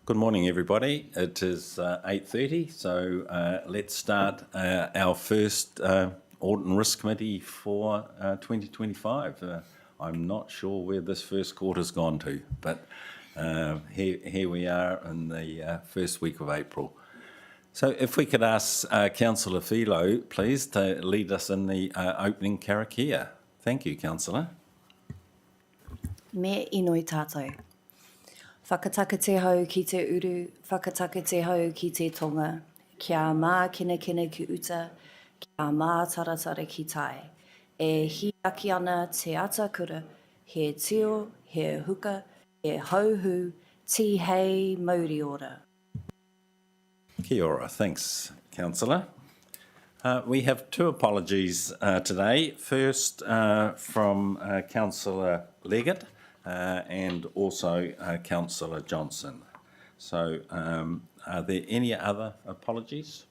Good morning, everybody. It is 8:30, so let's start our first Audit and Risk Committee for 2025. I'm not sure where this first quarter's gone to, but here we are in the first week of April. So if we could ask Councillor Philo, please, to lead us in the opening karakia. Thank you, Councillor. Me inoi tātou. Whakataka te hau ki te uru, whakataka te hau ki te tonga, kia mā kina ki uta, kia mā taratara ki tai. E hi aki ana te ata kura, he tio, he huka, he hauhu, ti hei mauri ora. Kia ora. Thanks, Councillor. We have two apologies today. First from Councillor Leggett and also Councillor Johnson. So are there any other apologies?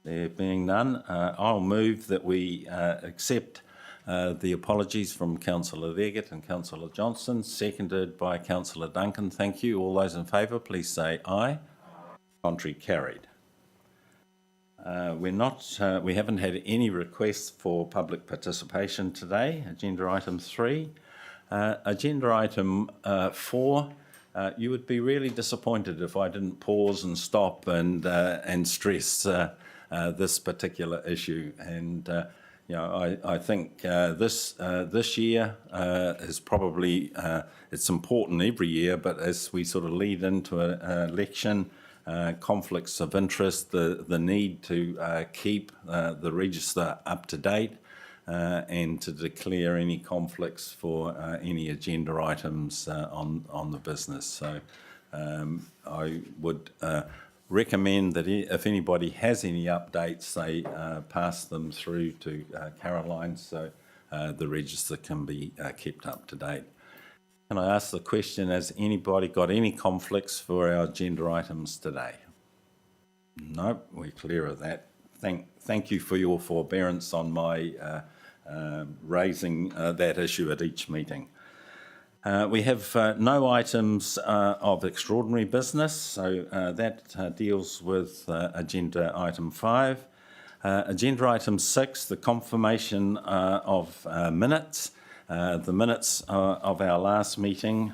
There being none, I'll move that we accept the apologies from Councillor Leggett and Councillor Johnson, seconded by Councillor Duncan. Thank you. All those in favour, please say aye. Contrary, carried. We haven't had any requests for public participation today. Agenda item 3. Agenda item 4. You would be really disappointed if I didn't pause and stop and stress this particular issue. And I think this year is probably it's important every year, but as we sort of lead into an election. Conflicts of interest, the need to keep the register up to date and to declare any conflicts for any agenda items on the business. So I would recommend that if anybody has any updates, they pass them through to Caroline so the register can be kept up to date. Can I ask the question, has anybody got any conflicts for our agenda items today? No, we're clear of that. Thank you for your forbearance on my raising that issue at each meeting. We have no items of extraordinary business, so that deals with agenda item 5. Agenda item 6, the confirmation of minutes. The minutes of our last meeting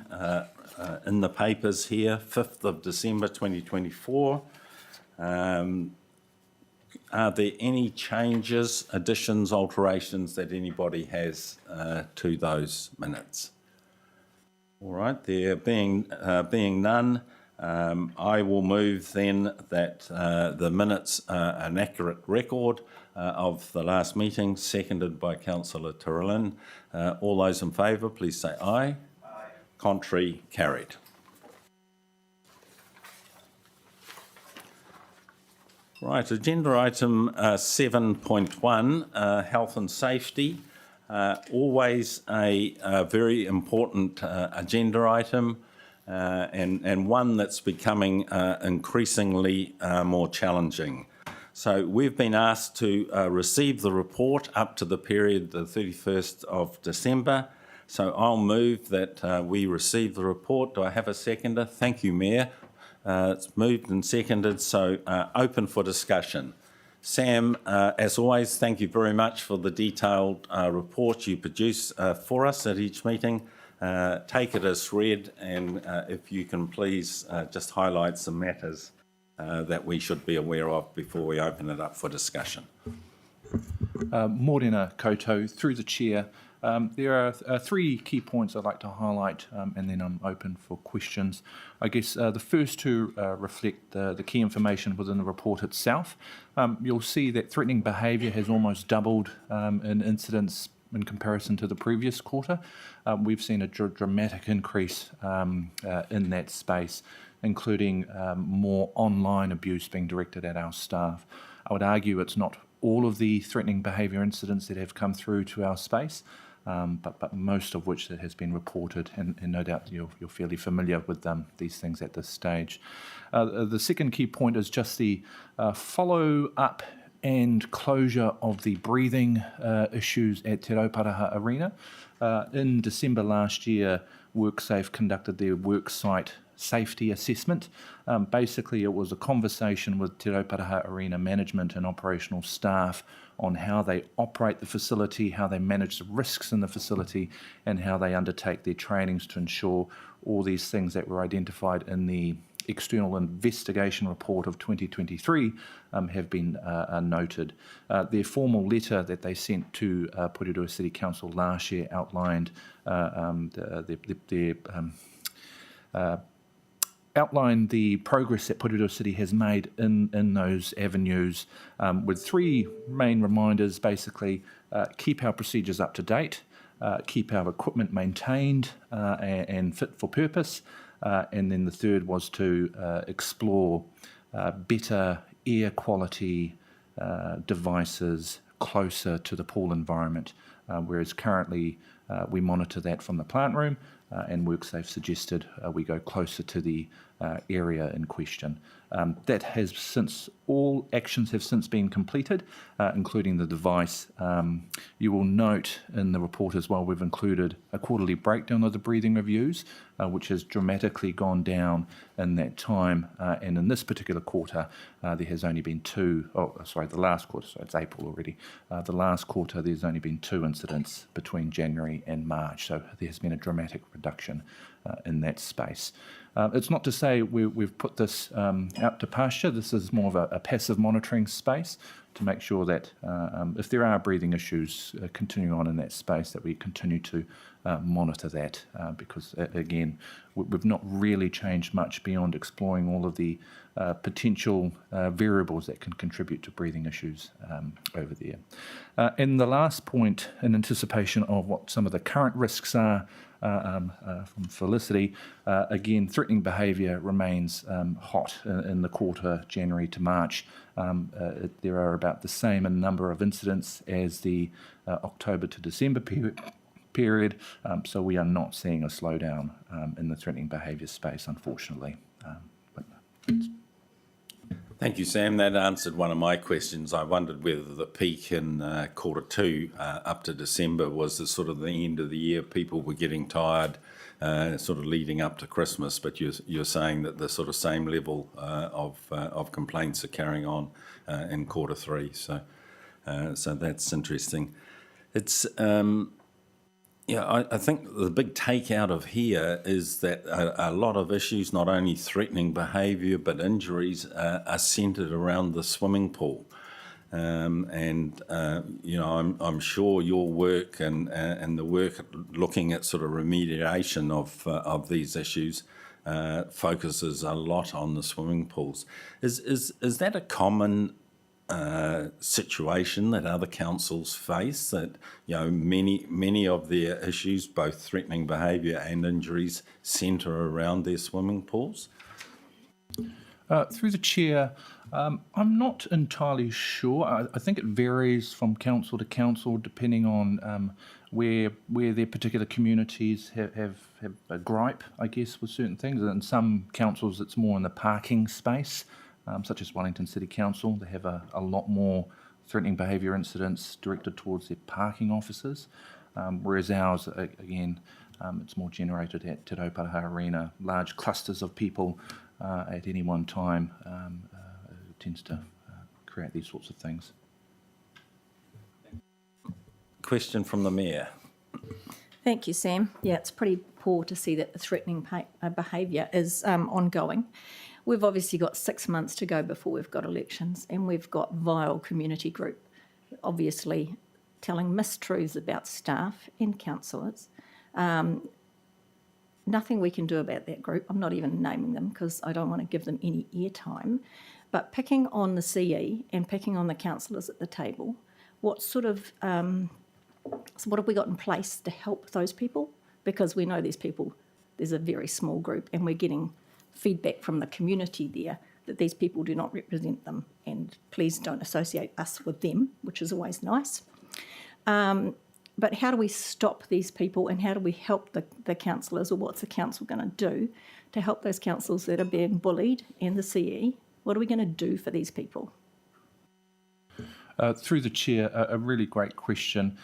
in the papers here, 5th of December 2024. Are there any changes, additions, alterations that anybody has to those minutes? All right, there being none, I will move then that the minutes are an accurate record of the last meeting, seconded by Councillor Tirolin. All those in favour, please say aye. Aye. Contrary, carried. Right, agenda item 7.1, health and safety. Always a very important agenda item and one that's becoming increasingly more challenging. So we've been asked to receive the report up to the period the 31st of December. So I'll move that we receive the report. Do I have a seconder? Thank you, Mayor. It's moved and seconded, so open for discussion. Sam, as always, thank you very much for the detailed report you produce for us at each meeting. Take it as read, and if you can please just highlight some matters that we should be aware of before we open it up for discussion. Morena koutou, through the chair. There are 3 key points I'd like to highlight and then I'm open for questions. I guess the first two reflect the key information within the report itself. You'll see that threatening behaviour has almost doubled in incidents in comparison to the previous quarter. We've seen a dramatic increase in that space, including more online abuse being directed at our staff. I would argue it's not all of the threatening behaviour incidents that have come through to our space, but most of which that has been reported, and no doubt you're fairly familiar with these things at this stage. The second key point is just the follow-up and closure of the breathing issues at Te Rauparaha Arena. In December last year, WorkSafe conducted their worksite safety assessment. Basically, it was a conversation with Te Rauparaha Arena management and operational staff on how they operate the facility, how they manage the risks in the facility, and how they undertake their trainings to ensure all these things that were identified in the external investigation report of 2023 have been noted. Their formal letter that they sent to Porirua City Council last year outlined outline the progress that Porirua City has made in those avenues, with three main reminders. Basically, keep our procedures up to date, keep our equipment maintained and fit for purpose, and then the third was to explore better air quality devices closer to the pool environment, whereas currently we monitor that from the plant room, and WorkSafe suggested we go closer to the area in question. That has since, all actions have since been completed, including the device. You will note in the report as well, we've included a quarterly breakdown of the breathing reviews, which has dramatically gone down in that time. And in this particular quarter, there has only been the last quarter, so it's April already. The last quarter, there's only been 2 incidents between January and March. So there has been a dramatic reduction in that space. It's not to say we've put this out to pasture. This is more of a passive monitoring space to make sure that if there are breathing issues continuing on in that space, that we continue to monitor that, because again, we've not really changed much beyond exploring all of the potential variables that can contribute to breathing issues over there. And the last point, in anticipation of what some of the current risks are from Felicity, again, threatening behaviour remains hot in the quarter, January to March. There are about the same number of incidents as the October to December period, so we are not seeing a slowdown in the threatening behaviour space, unfortunately. Thank you, Sam. That answered one of my questions. I wondered whether the peak in quarter 2 up to December was the sort of the end of the year. People were getting tired, sort of leading up to Christmas. But you're saying that the sort of same level of complaints are carrying on in quarter 3. So that's interesting. It's I think the big take out of here is that a lot of issues, not only threatening behaviour but injuries, are centred around the swimming pool. I'm sure your work and the work looking at sort of remediation of these issues focuses a lot on the swimming pools. Is that a common situation that other councils face, that many of their issues, both threatening behaviour and injuries, centre around their swimming pools? Through the chair, I'm not entirely sure. I think it varies from council to council depending on where their particular communities have a gripe, I guess, with certain things. And in some councils it's more in the parking space, such as Wellington City Council. They have a lot more threatening behaviour incidents directed towards their parking officers, whereas ours, again, it's more generated at Te Rauparaha Arena. Large clusters of people at any one time tends to create these sorts of things. Question from the Mayor. Thank you, Sam. Yeah, it's pretty poor to see that the threatening behaviour is ongoing. We've obviously got 6 months to go before we've got elections, and we've got vile community group, obviously telling mistruths about staff and councillors. Nothing we can do about that group. I'm not even naming them because I don't want to give them any airtime. But picking on the CE and picking on the councillors at the table, what have we got in place to help those people? Because we know these people, there's a very small group, and we're getting feedback from the community there that these people do not represent them, and please don't associate us with them, which is always nice. But how do we stop these people, and how do we help the councillors, or what's the council going to do to help those councillors that are being bullied and the CE? What are we going to do for these people? Through the chair, a really great question.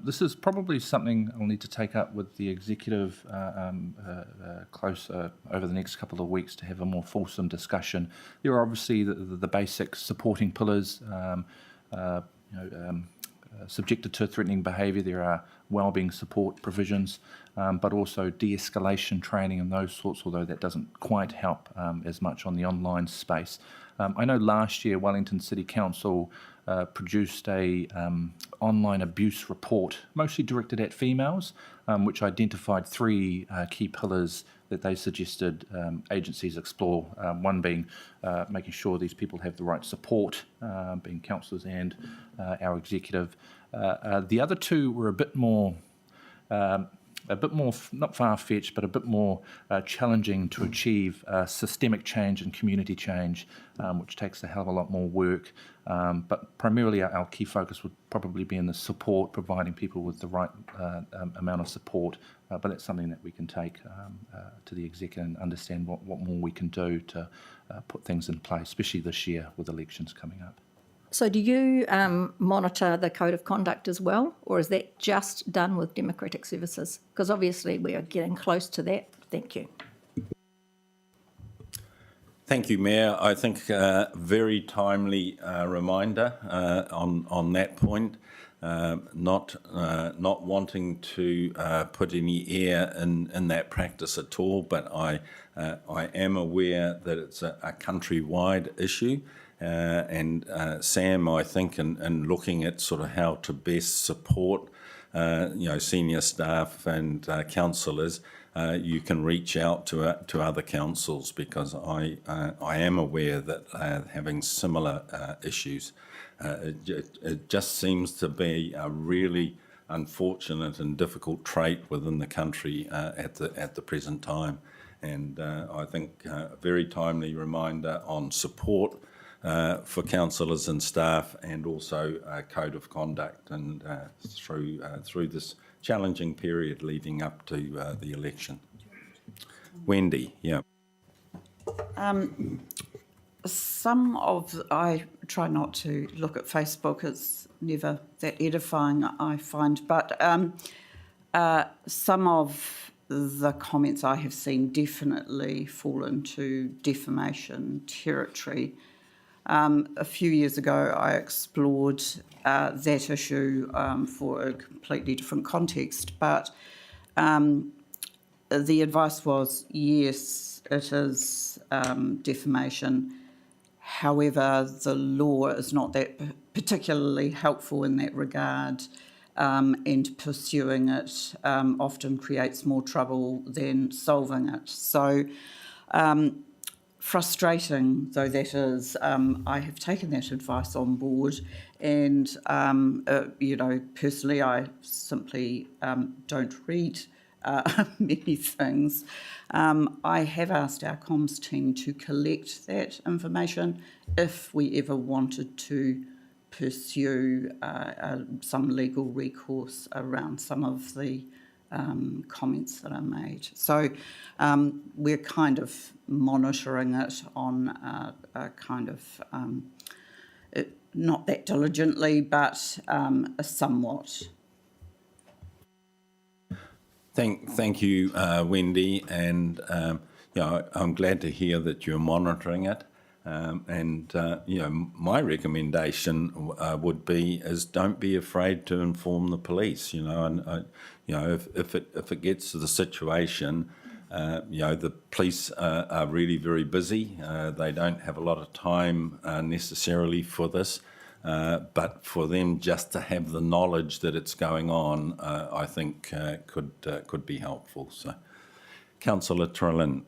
This is probably something I'll need to take up with the executive close over the next couple of weeks to have a more fulsome discussion. There are obviously the basic supporting pillars, subjected to threatening behaviour. There are wellbeing support provisions, but also de-escalation training and those sorts, although that doesn't quite help as much on the online space. I know last year Wellington City Council produced a online abuse report, mostly directed at females, which identified three key pillars that they suggested agencies explore, one being making sure these people have the right support, being councillors and our executive. The other two were a bit more not far-fetched, but a bit more challenging to achieve systemic change and community change, which takes a hell of a lot more work. But primarily our key focus would probably be in the support, providing people with the right amount of support. But that's something that we can take to the executive and understand what more we can do to put things in place, especially this year with elections coming up. So do you monitor the code of conduct as well, or is that just done with Democratic Services? Because obviously we are getting close to that. Thank you. Thank you, Mayor. I think very timely reminder on that point. Not wanting to put any air in that practice at all, but I am aware that it's a countrywide issue. And Sam, I think, in looking at sort of how to best support, senior staff and councillors, you can reach out to other councils, because I am aware that having similar issues. It just seems to be a really unfortunate and difficult trait within the country at the present time. And I think a very timely reminder on support for councillors and staff, and also code of conduct, and through this challenging period leading up to the election. Wendy, yeah. I try not to look at Facebook, it's never that edifying, I find, but some of the comments I have seen definitely fall into defamation territory. A few years ago, I explored that issue for a completely different context, but the advice was, yes, it is defamation. However, the law is not that particularly helpful in that regard, and pursuing it often creates more trouble than solving it. So, frustrating though that is, I have taken that advice on board, and personally I simply don't read many things. I have asked our comms team to collect that information if we ever wanted to pursue some legal recourse around some of the comments that are made. So we're kind of monitoring it on a kind of, not that diligently, but somewhat. Thank you, Wendy, and I'm glad to hear that you're monitoring it. My recommendation would be don't be afraid to inform the police. If it gets to the situation, the police are really very busy. They don't have a lot of time necessarily for this, but for them just to have the knowledge that it's going on, I think could be helpful. So, Councillor Trelin.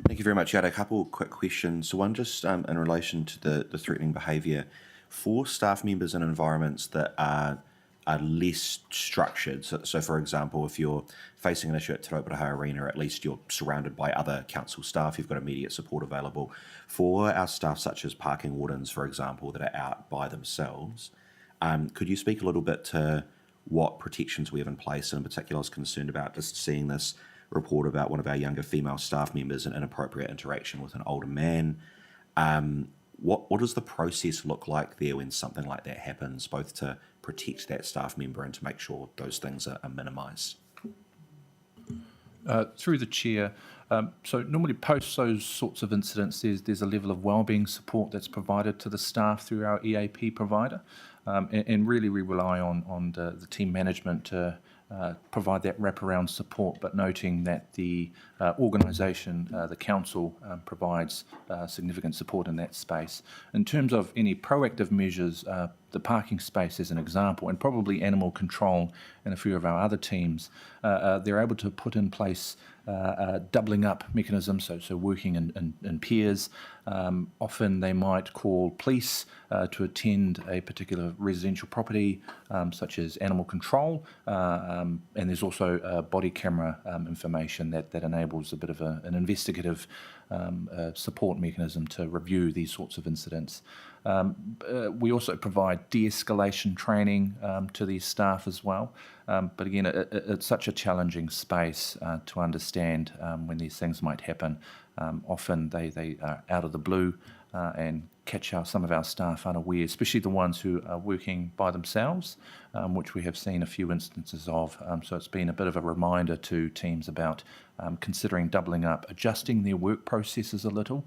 Thank you very much. I had a couple of quick questions. So one just in relation to the threatening behaviour. For staff members in environments that are less structured, so for example, if you're facing an issue at Te Rauparaha Arena, at least you're surrounded by other council staff, you've got immediate support available. For our staff such as parking wardens, for example, that are out by themselves, could you speak a little bit to what protections we have in place? And in particular, I was concerned about just seeing this report about one of our younger female staff members and inappropriate interaction with an older man. what does the process look like there when something like that happens, both to protect that staff member and to make sure those things are minimised? Through the chair, so normally post those sorts of incidents, there's a level of wellbeing support that's provided to the staff through our EAP provider, and really we rely on the team management to provide that wraparound support, but noting that the organisation, the council, provides significant support in that space. In terms of any proactive measures, the parking space is an example, and probably animal control and a few of our other teams, they're able to put in place doubling up mechanisms, so working in pairs. Often they might call police to attend a particular residential property, such as animal control, and there's also body camera information that enables a bit of an investigative support mechanism to review these sorts of incidents. We also provide de-escalation training to these staff as well. But again, it's such a challenging space to understand when these things might happen. Often they are out of the blue and catch some of our staff unaware, especially the ones who are working by themselves, which we have seen a few instances of. So it's been a bit of a reminder to teams about considering doubling up, adjusting their work processes a little,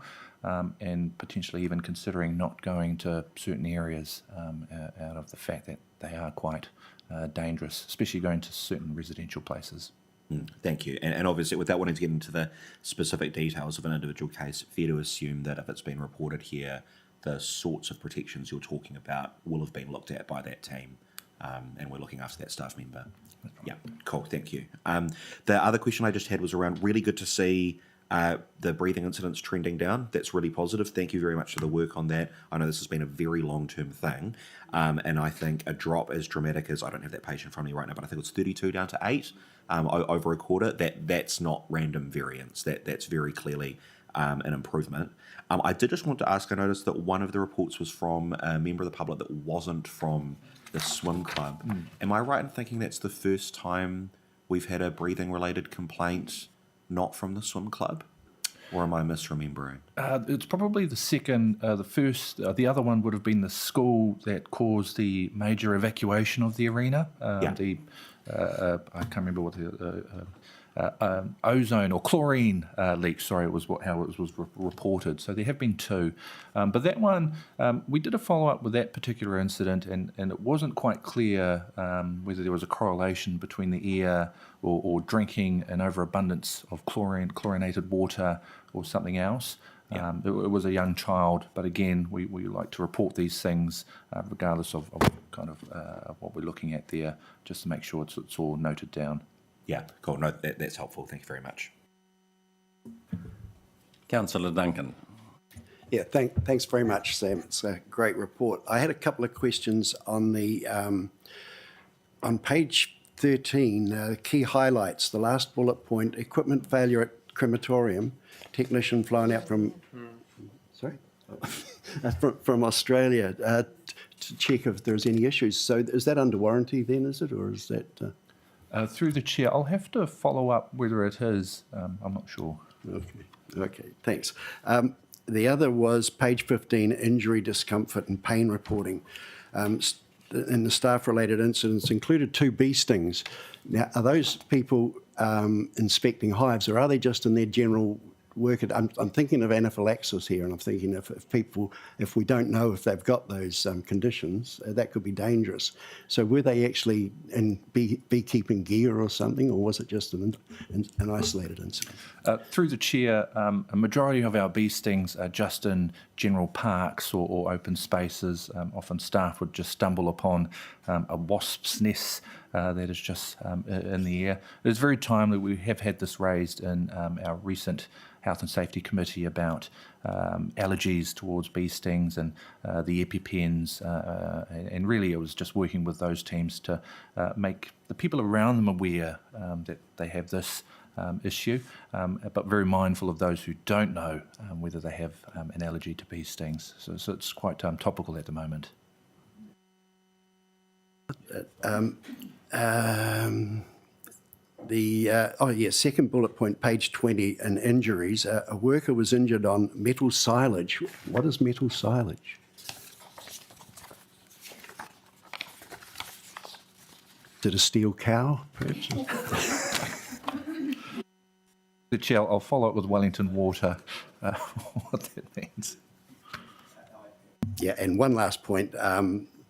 and potentially even considering not going to certain areas out of the fact that they are quite dangerous, especially going to certain residential places. Thank you. And obviously, without wanting to get into the specific details of an individual case, fair to assume that if it's been reported here, the sorts of protections you're talking about will have been looked at by that team, and we're looking after that staff member. Yeah, cool. Thank you. The other question I just had was around really good to see the breathing incidents trending down. That's really positive. Thank you very much for the work on that. I know this has been a very long-term thing, and I think a drop as dramatic as, I don't have that page in front of me right now, but I think it's 32 down to 8 over a quarter. That's not random variance. That's very clearly an improvement. I did just want to ask, I noticed that one of the reports was from a member of the public that wasn't from the swim club. Am I right in thinking that's the first time we've had a breathing-related complaint not from the swim club? Or am I misremembering? It's probably the second. The first, the other one would have been the school that caused the major evacuation of the arena. Yeah. I can't remember what the ozone or chlorine leak. Sorry, it was how it was reported. So there have been 2, but that one we did a follow up with that particular incident, and it wasn't quite clear whether there was a correlation between the air or drinking an overabundance of chlorinated water or something else. Yeah. It was a young child, but again, we like to report these things regardless of kind of what we're looking at there, just to make sure it's all noted down. Yeah, cool. No, that's helpful. Thank you very much. Councillor Duncan. Yeah, thanks very much, Sam. It's a great report. I had a couple of questions on the on page 13, key highlights, the last bullet point, equipment failure at crematorium, technician flown out from, from Australia to check if there's any issues. So is that under warranty then, is it, or is that... Through the chair, I'll have to follow up whether it is. I'm not sure. Okay, thanks. The other was page 15, injury, discomfort and pain reporting. In the staff-related incidents included 2 bee stings. Now, are those people inspecting hives, or are they just in their general work? I'm thinking of anaphylaxis here, and I'm thinking if we don't know if they've got those conditions, that could be dangerous. So were they actually in beekeeping gear or something, or was it just an isolated incident? Through the chair, a majority of our bee stings are just in general parks or open spaces. Often staff would just stumble upon a wasp's nest that is just in the air. It is very timely. We have had this raised in our recent Health and Safety Committee about allergies towards bee stings and the EpiPens, and really it was just working with those teams to make the people around them aware that they have this issue, but very mindful of those who don't know whether they have an allergy to bee stings. So it's quite topical at the moment. Second bullet point, page 20, in injuries. A worker was injured on metal silage. What is metal silage? Is it a steel cow, perhaps? The Chair, I'll follow up with Wellington Water, what that means. Yeah, and one last point,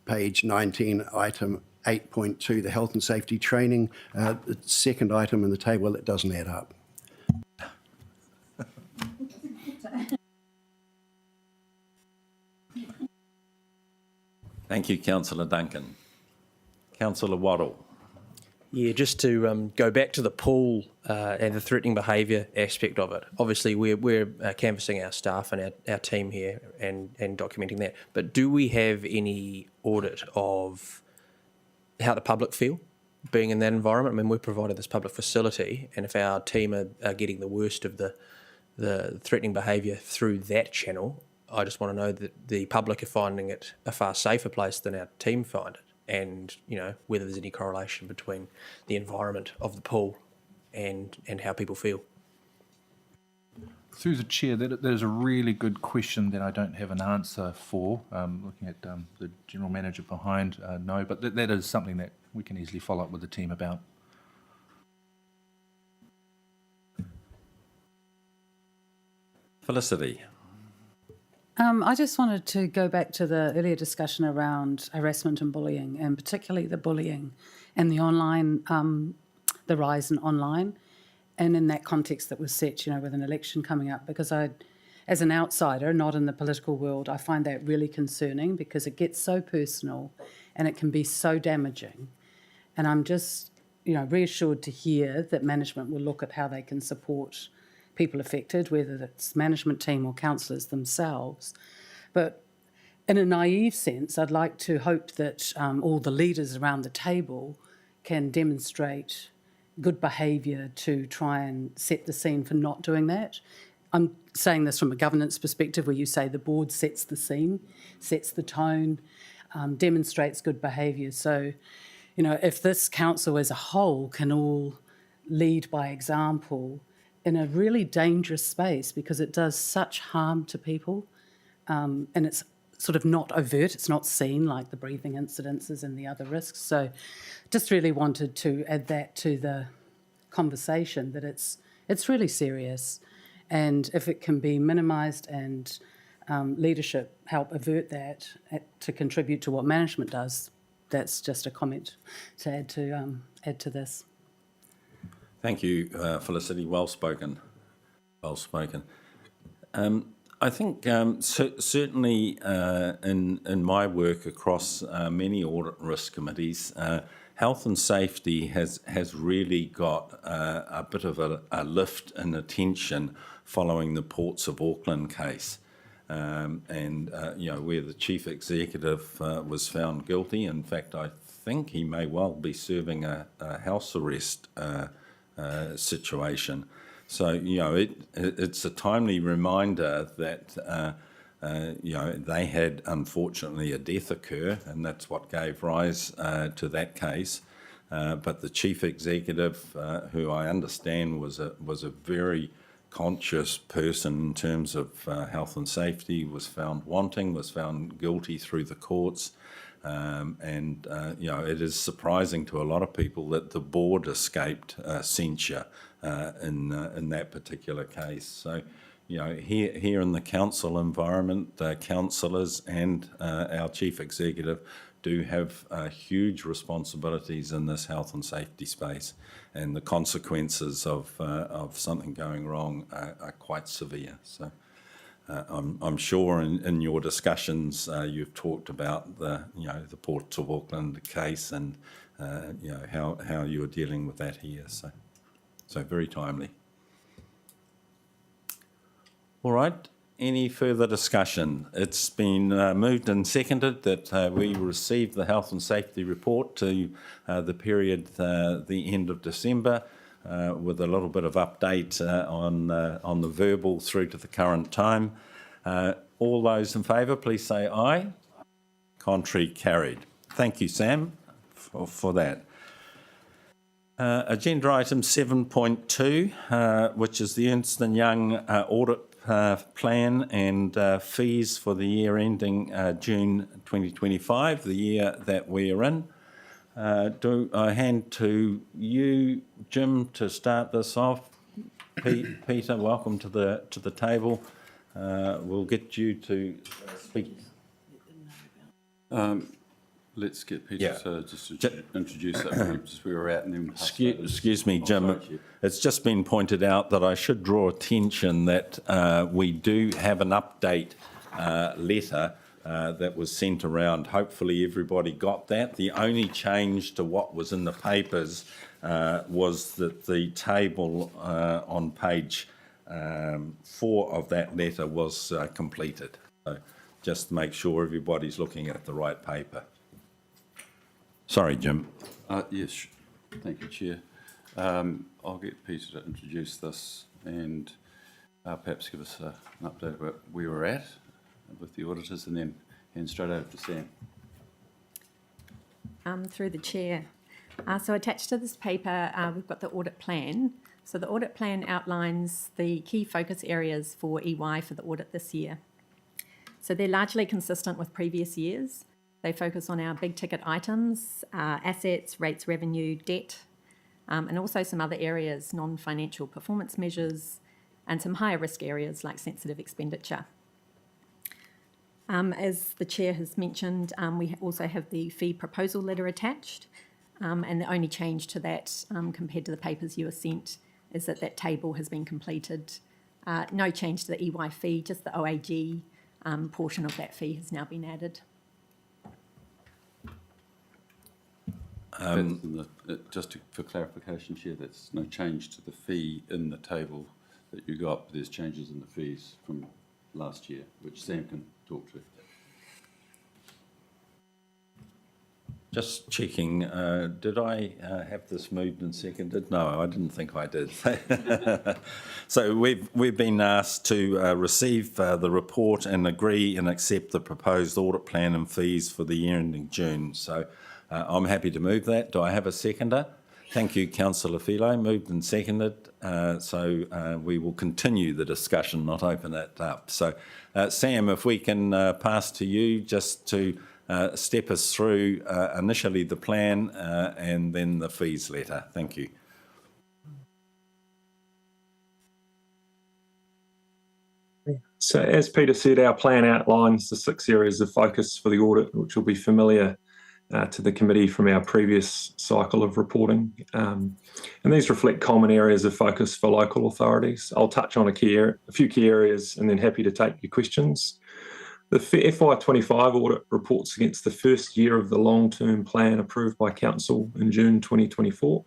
page 19, item 8.2, the health and safety training, the second item in the table, it doesn't add up. Thank you, Councillor Duncan. Councillor Waddle. Yeah, just to go back to the pool and the threatening behaviour aspect of it. Obviously, we're canvassing our staff and our team here and documenting that. But do we have any audit of how the public feel being in that environment? I mean, we're providing this public facility, and if our team are getting the worst of the threatening behaviour through that channel, I just want to know that the public are finding it a far safer place than our team find it. And, you know, whether there's any correlation between the environment of the pool and how people feel. Through the Chair, that is a really good question that I don't have an answer for. Looking at the General Manager behind, no, but that is something that we can easily follow up with the team about. Felicity. I just wanted to go back to the earlier discussion around harassment and bullying, and particularly the bullying and the online, the rise in online, and in that context that was set, you know, with an election coming up. Because as an outsider, not in the political world, I find that really concerning because it gets so personal and it can be so damaging. And I'm just, you know, reassured to hear that management will look at how they can support people affected, whether it's management team or councillors themselves. But in a naive sense, I'd like to hope that all the leaders around the table can demonstrate good behaviour to try and set the scene for not doing that. I'm saying this from a governance perspective where you say the board sets the scene, sets the tone, demonstrates good behaviour. So, you know, if this council as a whole can all lead by example in a really dangerous space, because it does such harm to people, and it's sort of not overt, it's not seen like the breathing incidences and the other risks. So just really wanted to add that to the conversation, that it's really serious, and if it can be minimised and leadership help avert that to contribute to what management does, that's just a comment to add to this. Thank you, Felicity. Well spoken. Well spoken. I think certainly in my work across many audit risk committees, health and safety has really got a bit of a lift in attention following the Ports of Auckland case. And you know, where the chief executive was found guilty. In fact, I think he may well be serving a house arrest situation. So, you know, it's a timely reminder that, you know, they had, unfortunately, a death occur, and that's what gave rise to that case. But the chief executive, who I understand was a very conscious person in terms of health and safety, was found wanting, was found guilty through the courts. And you know, it is surprising to a lot of people that the board escaped censure in that particular case. So, you know, here in the council environment, the councillors and our chief executive do have huge responsibilities in this health and safety space, and the consequences of something going wrong are quite severe. So. I'm sure in your discussions you've talked about the Ports of Auckland case and you know how you're dealing with that here. So very timely. All right. Any further discussion? It's been moved and seconded that we receive the health and safety report to the period the end of December. With a little bit of update on the verbal through to the current time. All those in favour, please say aye. Contrary, carried. Thank you, Sam, for that. Agenda item 7.2, which is the Ernst & Young audit plan and fees for the year ending June 2025, the year that we're in. Do I hand to you, Jim, to start this off? Peter, welcome to the table. We'll get you to speak. Let's get Peter Yeah. to just introduce that group, just where we're at, and then pass it over. Excuse me, Jim. sorry, Chair. It's just been pointed out that I should draw attention that we do have an update letter that was sent around. Hopefully everybody got that. The only change to what was in the papers was that the table on page 4 of that letter was completed. So just make sure everybody's looking at the right paper. Sorry, Jim. Yes, thank you, Chair. I'll get Peter to introduce this and perhaps give us an update about where we're at with the auditors, and then hand straight over to Sam. Through the chair. So attached to this paper, we've got the audit plan. So the audit plan outlines the key focus areas for EY for the audit this year. So they're largely consistent with previous years. They focus on our big ticket items, assets, rates, revenue, debt, and also some other areas, non-financial performance measures, and some higher risk areas like sensitive expenditure. As the chair has mentioned, we also have the fee proposal letter attached, and the only change to that compared to the papers you were sent is that that table has been completed. No change to the EY fee, just the OAG portion of that fee has now been added. For clarification, Chair, that's no change to the fee in the table that you got, but there's changes in the fees from last year, which Sam can talk to. Just checking, did I have this moved and seconded? No, I didn't think I did. So we've been asked to receive the report and agree and accept the proposed audit plan and fees for the year ending June. So I'm happy to move that. Do I have a seconder? Thank you, Councillor Filo. Moved and seconded. So we will continue the discussion, not open it up. So Sam, if we can pass to you just to step us through initially the plan and then the fees letter. Thank you. So as Peter said, our plan outlines the 6 areas of focus for the audit, which will be familiar to the committee from our previous cycle of reporting. And these reflect common areas of focus for local authorities. I'll touch on a few key areas and then happy to take your questions. The FY25 audit reports against the first year of the long-term plan approved by Council in June 2024.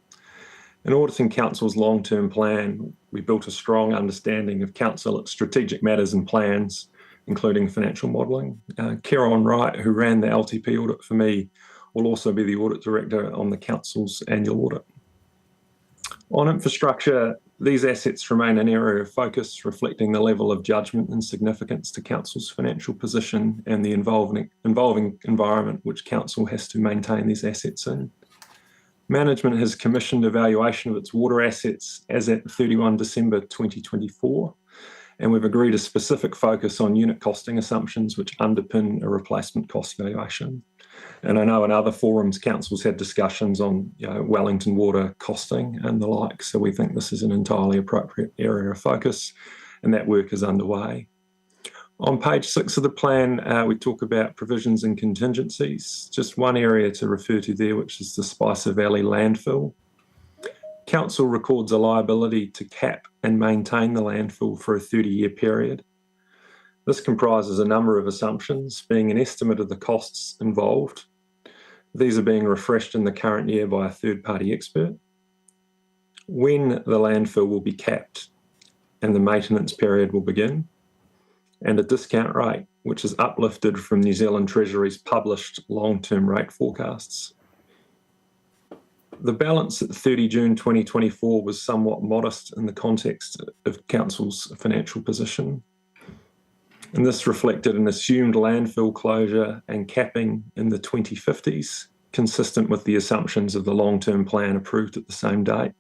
In auditing Council's long-term plan, we built a strong understanding of Council's strategic matters and plans, including financial modelling. Kieran Wright, who ran the LTP audit for me, will also be the Audit Director on the Council's annual audit. On infrastructure, these assets remain an area of focus, reflecting the level of judgment and significance to Council's financial position and the involving environment which Council has to maintain these assets in. Management has commissioned evaluation of its water assets as at 31 December 2024, and we've agreed a specific focus on unit costing assumptions which underpin a replacement cost valuation. And I know in other forums, Council's had discussions on Wellington water costing and the like, so we think this is an entirely appropriate area of focus, and that work is underway. On page 6 of the plan, we talk about provisions and contingencies. Just one area to refer to there, which is the Spicer Valley landfill. Council records a liability to cap and maintain the landfill for a 30-year period. This comprises a number of assumptions, being an estimate of the costs involved. These are being refreshed in the current year by a third-party expert. When the landfill will be capped and the maintenance period will begin, and a discount rate, which is uplifted from New Zealand Treasury's published long-term rate forecasts. The balance at 30 June 2024 was somewhat modest in the context of Council's financial position. And this reflected an assumed landfill closure and capping in the 2050s, consistent with the assumptions of the long-term plan approved at the same date,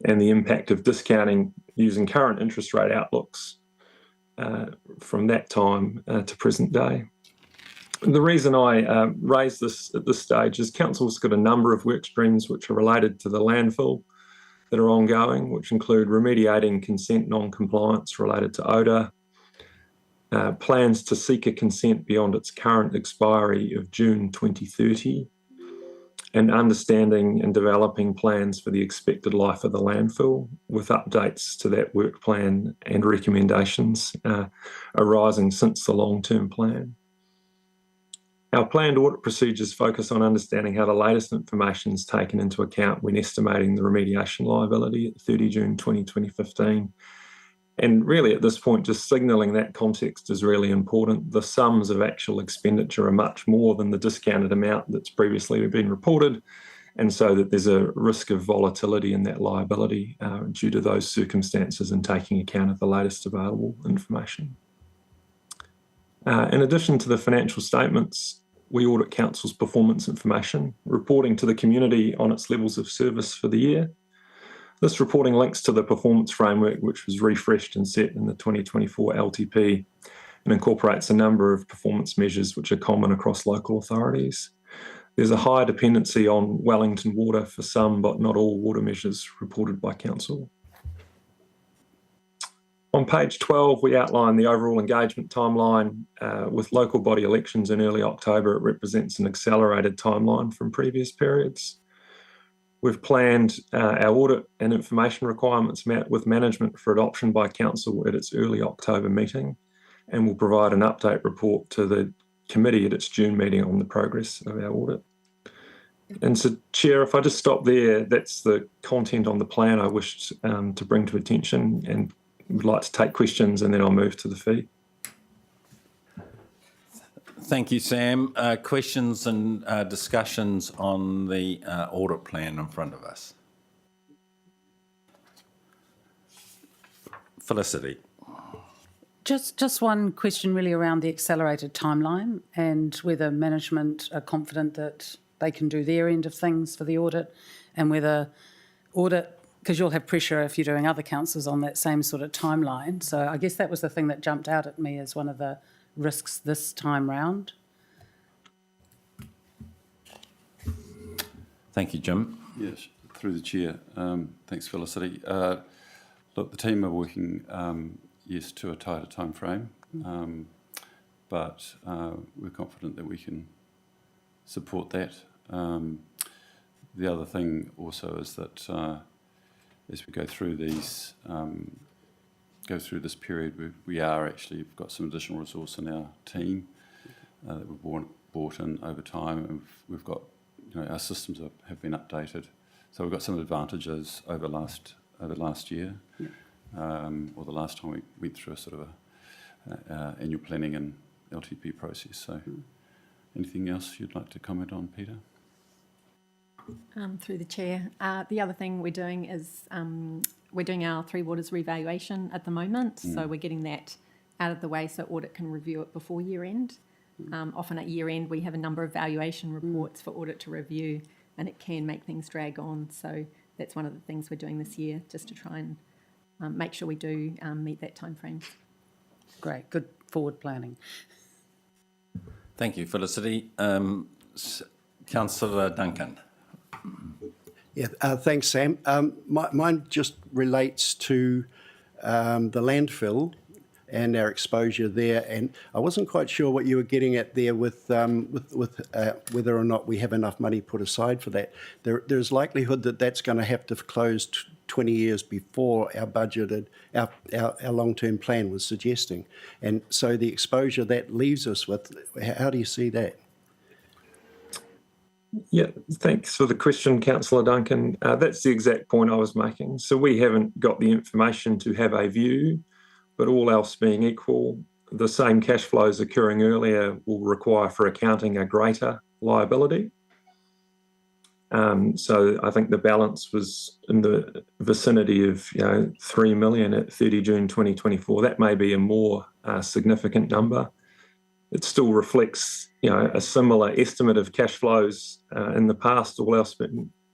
and the impact of discounting using current interest rate outlooks from that time to present day. The reason I raise this at this stage is Council's got a number of work streams which are related to the landfill that are ongoing, which include remediating consent non-compliance related to odour, plans to seek a consent beyond its current expiry of June 2030, and understanding and developing plans for the expected life of the landfill, with updates to that work plan and recommendations arising since the long-term plan. Our planned audit procedures focus on understanding how the latest information is taken into account when estimating the remediation liability at 30 June 2015. And really at this point, just signalling that context is really important. The sums of actual expenditure are much more than the discounted amount that's previously been reported, and so that there's a risk of volatility in that liability due to those circumstances and taking account of the latest available information. In addition to the financial statements, we audit Council's performance information, reporting to the community on its levels of service for the year. This reporting links to the performance framework, which was refreshed and set in the 2024 LTP, and incorporates a number of performance measures which are common across local authorities. There's a high dependency on Wellington Water for some, but not all water measures reported by Council. On page 12, we outline the overall engagement timeline. With local body elections in early October, it represents an accelerated timeline from previous periods. We've planned our audit and information requirements met with management for adoption by Council at its early October meeting, and we'll provide an update report to the committee at its June meeting on the progress of our audit. And so, Chair, if I just stop there, that's the content on the plan I wished to bring to attention, and would like to take questions, and then I'll move to the fee. Thank you, Sam. Questions and discussions on the audit plan in front of us? Felicity. Just one question really around the accelerated timeline and whether management are confident that they can do their end of things for the audit, and whether audit, because you'll have pressure if you're doing other councils on that same sort of timeline. So I guess that was the thing that jumped out at me as one of the risks this time round. Thank you, Jim. Yes, through the chair. Thanks, Felicity. Look, the team are working, yes, to a tighter time frame, but we're confident that we can support that. The other thing also is that as we go through these, go through this period, we've got some additional resource in our team that we've brought in over time, and we've got, our systems have been updated, so we've got some advantages over last year, or the last time we went through a sort of a annual planning and LTP process. So, anything else you'd like to comment on, Peter? Through the chair. The other thing we're doing is we're doing our Three Waters revaluation at the moment, so we're getting that out of the way so audit can review it before year end. Often at year end we have a number of valuation reports for audit to review, and it can make things drag on. So that's one of the things we're doing this year, just to try and make sure we do meet that time frame. Great, good forward planning. Thank you, Felicity. Councillor Duncan. Yeah, thanks, Sam. Mine just relates to the landfill and our exposure there, and I wasn't quite sure what you were getting at there with whether or not we have enough money put aside for that. There's likelihood that that's going to have to close 20 years before our budgeted, our long-term plan was suggesting, and so the exposure that leaves us with, how do you see that? Yeah, thanks for the question, Councillor Duncan. That's the exact point I was making. So we haven't got the information to have a view, but all else being equal, the same cash flows occurring earlier will require for accounting a greater liability. So I think the balance was in the vicinity of 3 million at 30 June 2024. That may be a more significant number it still reflects, a similar estimate of cash flows in the past, all else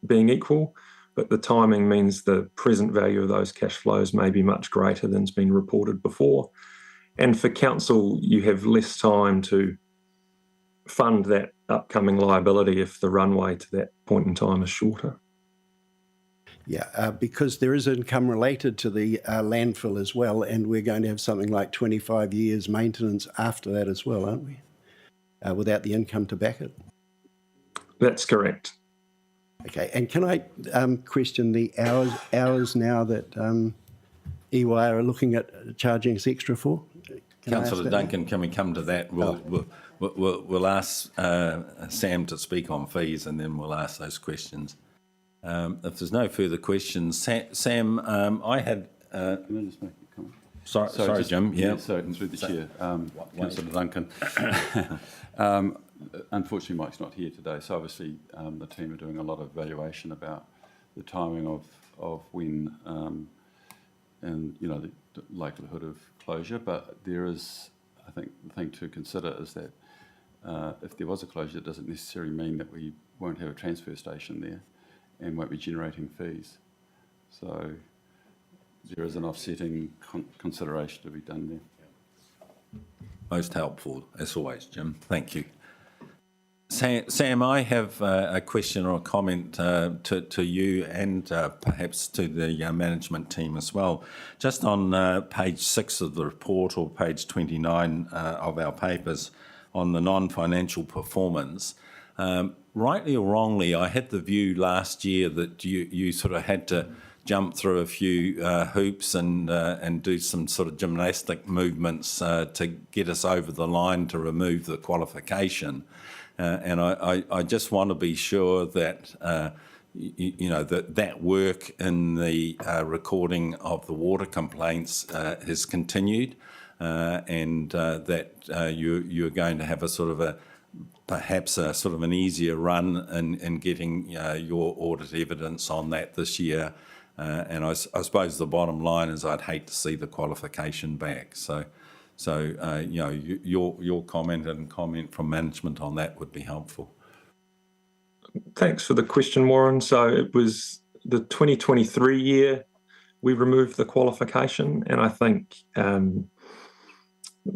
being equal, but the timing means the present value of those cash flows may be much greater than's been reported before. And for council, you have less time to fund that upcoming liability if the runway to that point in time is shorter. Yeah, because there is income related to the landfill as well, and we're going to have something like 25 years maintenance after that as well, aren't we? Without the income to back it. That's correct. Okay, and can I question the hours now that EY are looking at charging us extra for? Councillor Duncan, can we come to that? We'll ask Sam to speak on fees, and then we'll ask those questions. If there's no further questions, Sam, I had... Can I just make a comment? Sorry, Jim. Yeah. So through the chair, Councillor Duncan. Unfortunately, Mike's not here today, so obviously the team are doing a lot of evaluation about the timing of when and the likelihood of closure. But there is, I think, the thing to consider is that if there was a closure, it doesn't necessarily mean that we won't have a transfer station there and won't be generating fees. So there is an offsetting consideration to be done there. Most helpful, as always, Jim. Thank you. Sam, I have a question or a comment to you and perhaps to the management team as well. Just on page 6 of the report, or page 29 of our papers, on the non-financial performance, rightly or wrongly, I had the view last year that you sort of had to jump through a few hoops and do some sort of gymnastic movements to get us over the line to remove the qualification. And I just want to be sure that that work in the recording of the water complaints has continued, and that you're going to have a sort of perhaps a sort of an easier run in getting your audit evidence on that this year. And I suppose the bottom line is I'd hate to see the qualification back. So your comment and comment from management on that would be helpful. Thanks for the question, Warren. So it was the 2023 year we removed the qualification, and I think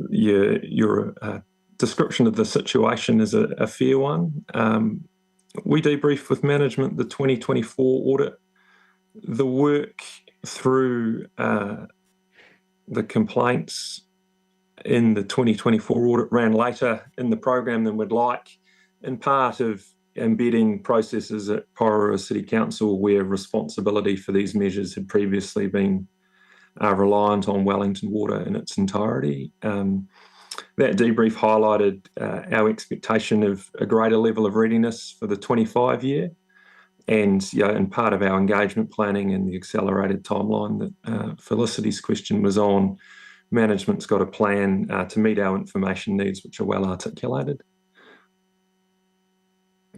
your description of the situation is a fair one. We debriefed with management the 2024 audit. The work through the complaints in the 2024 audit ran later in the program than we'd like, in part of embedding processes at Porirua City Council where responsibility for these measures had previously been reliant on Wellington Water in its entirety. That debrief highlighted our expectation of a greater level of readiness for the 25 year. And in part of our engagement planning and the accelerated timeline that Felicity's question was on, management's got a plan to meet our information needs, which are well articulated.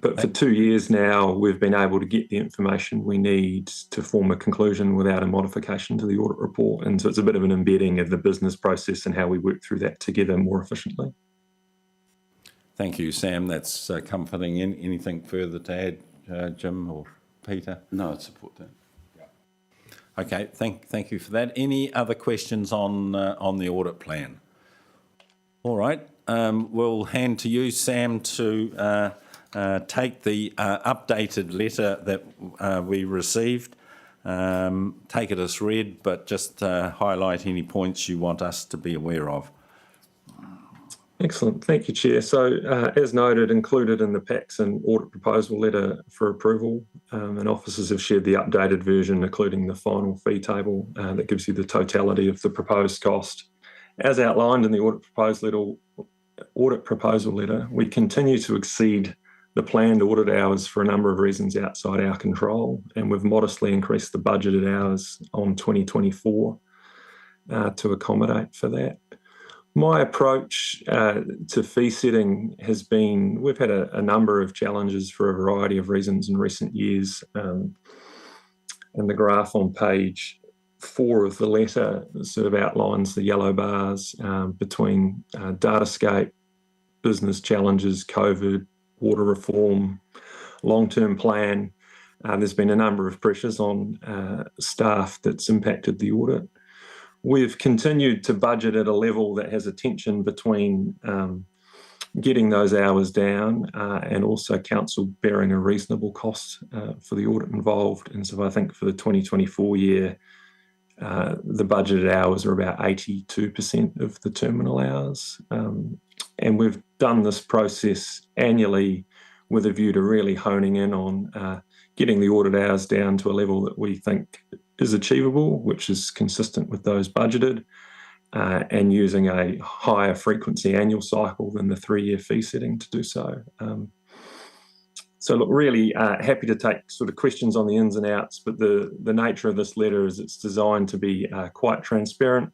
But for 2 years now, we've been able to get the information we need to form a conclusion without a modification to the audit report. And so it's a bit of an embedding of the business process and how we work through that together more efficiently. Thank you, Sam. That's comforting. Anything further to add, Jim or Peter? No, I'd support that. Okay, thank you for that. Any other questions on the audit plan? All right, we'll hand to you, Sam, to take the updated letter that we received. Take it as read, but just highlight any points you want us to be aware of. Excellent. Thank you, Chair. So, as noted, included in the PACs an audit proposal letter for approval, and officers have shared the updated version, including the final fee table that gives you the totality of the proposed cost. As outlined in the audit proposal letter, we continue to exceed the planned audit hours for a number of reasons outside our control, and we've modestly increased the budgeted hours on 2024 to accommodate for that. My approach to fee setting has been, we've had a number of challenges for a variety of reasons in recent years. And the graph on page 4 of the letter sort of outlines the yellow bars between Datascape, business challenges, COVID, water reform, long-term plan. There's been a number of pressures on staff that's impacted the audit. We've continued to budget at a level that has a tension between getting those hours down and also council bearing a reasonable cost for the audit involved. And so I think for the 2024 year, the budgeted hours are about 82% of the terminal hours. And we've done this process annually with a view to really honing in on getting the audit hours down to a level that we think is achievable, which is consistent with those budgeted, and using a higher frequency annual cycle than the 3-year fee setting to do so. So look, really happy to take sort of questions on the ins and outs, but the nature of this letter is it's designed to be quite transparent.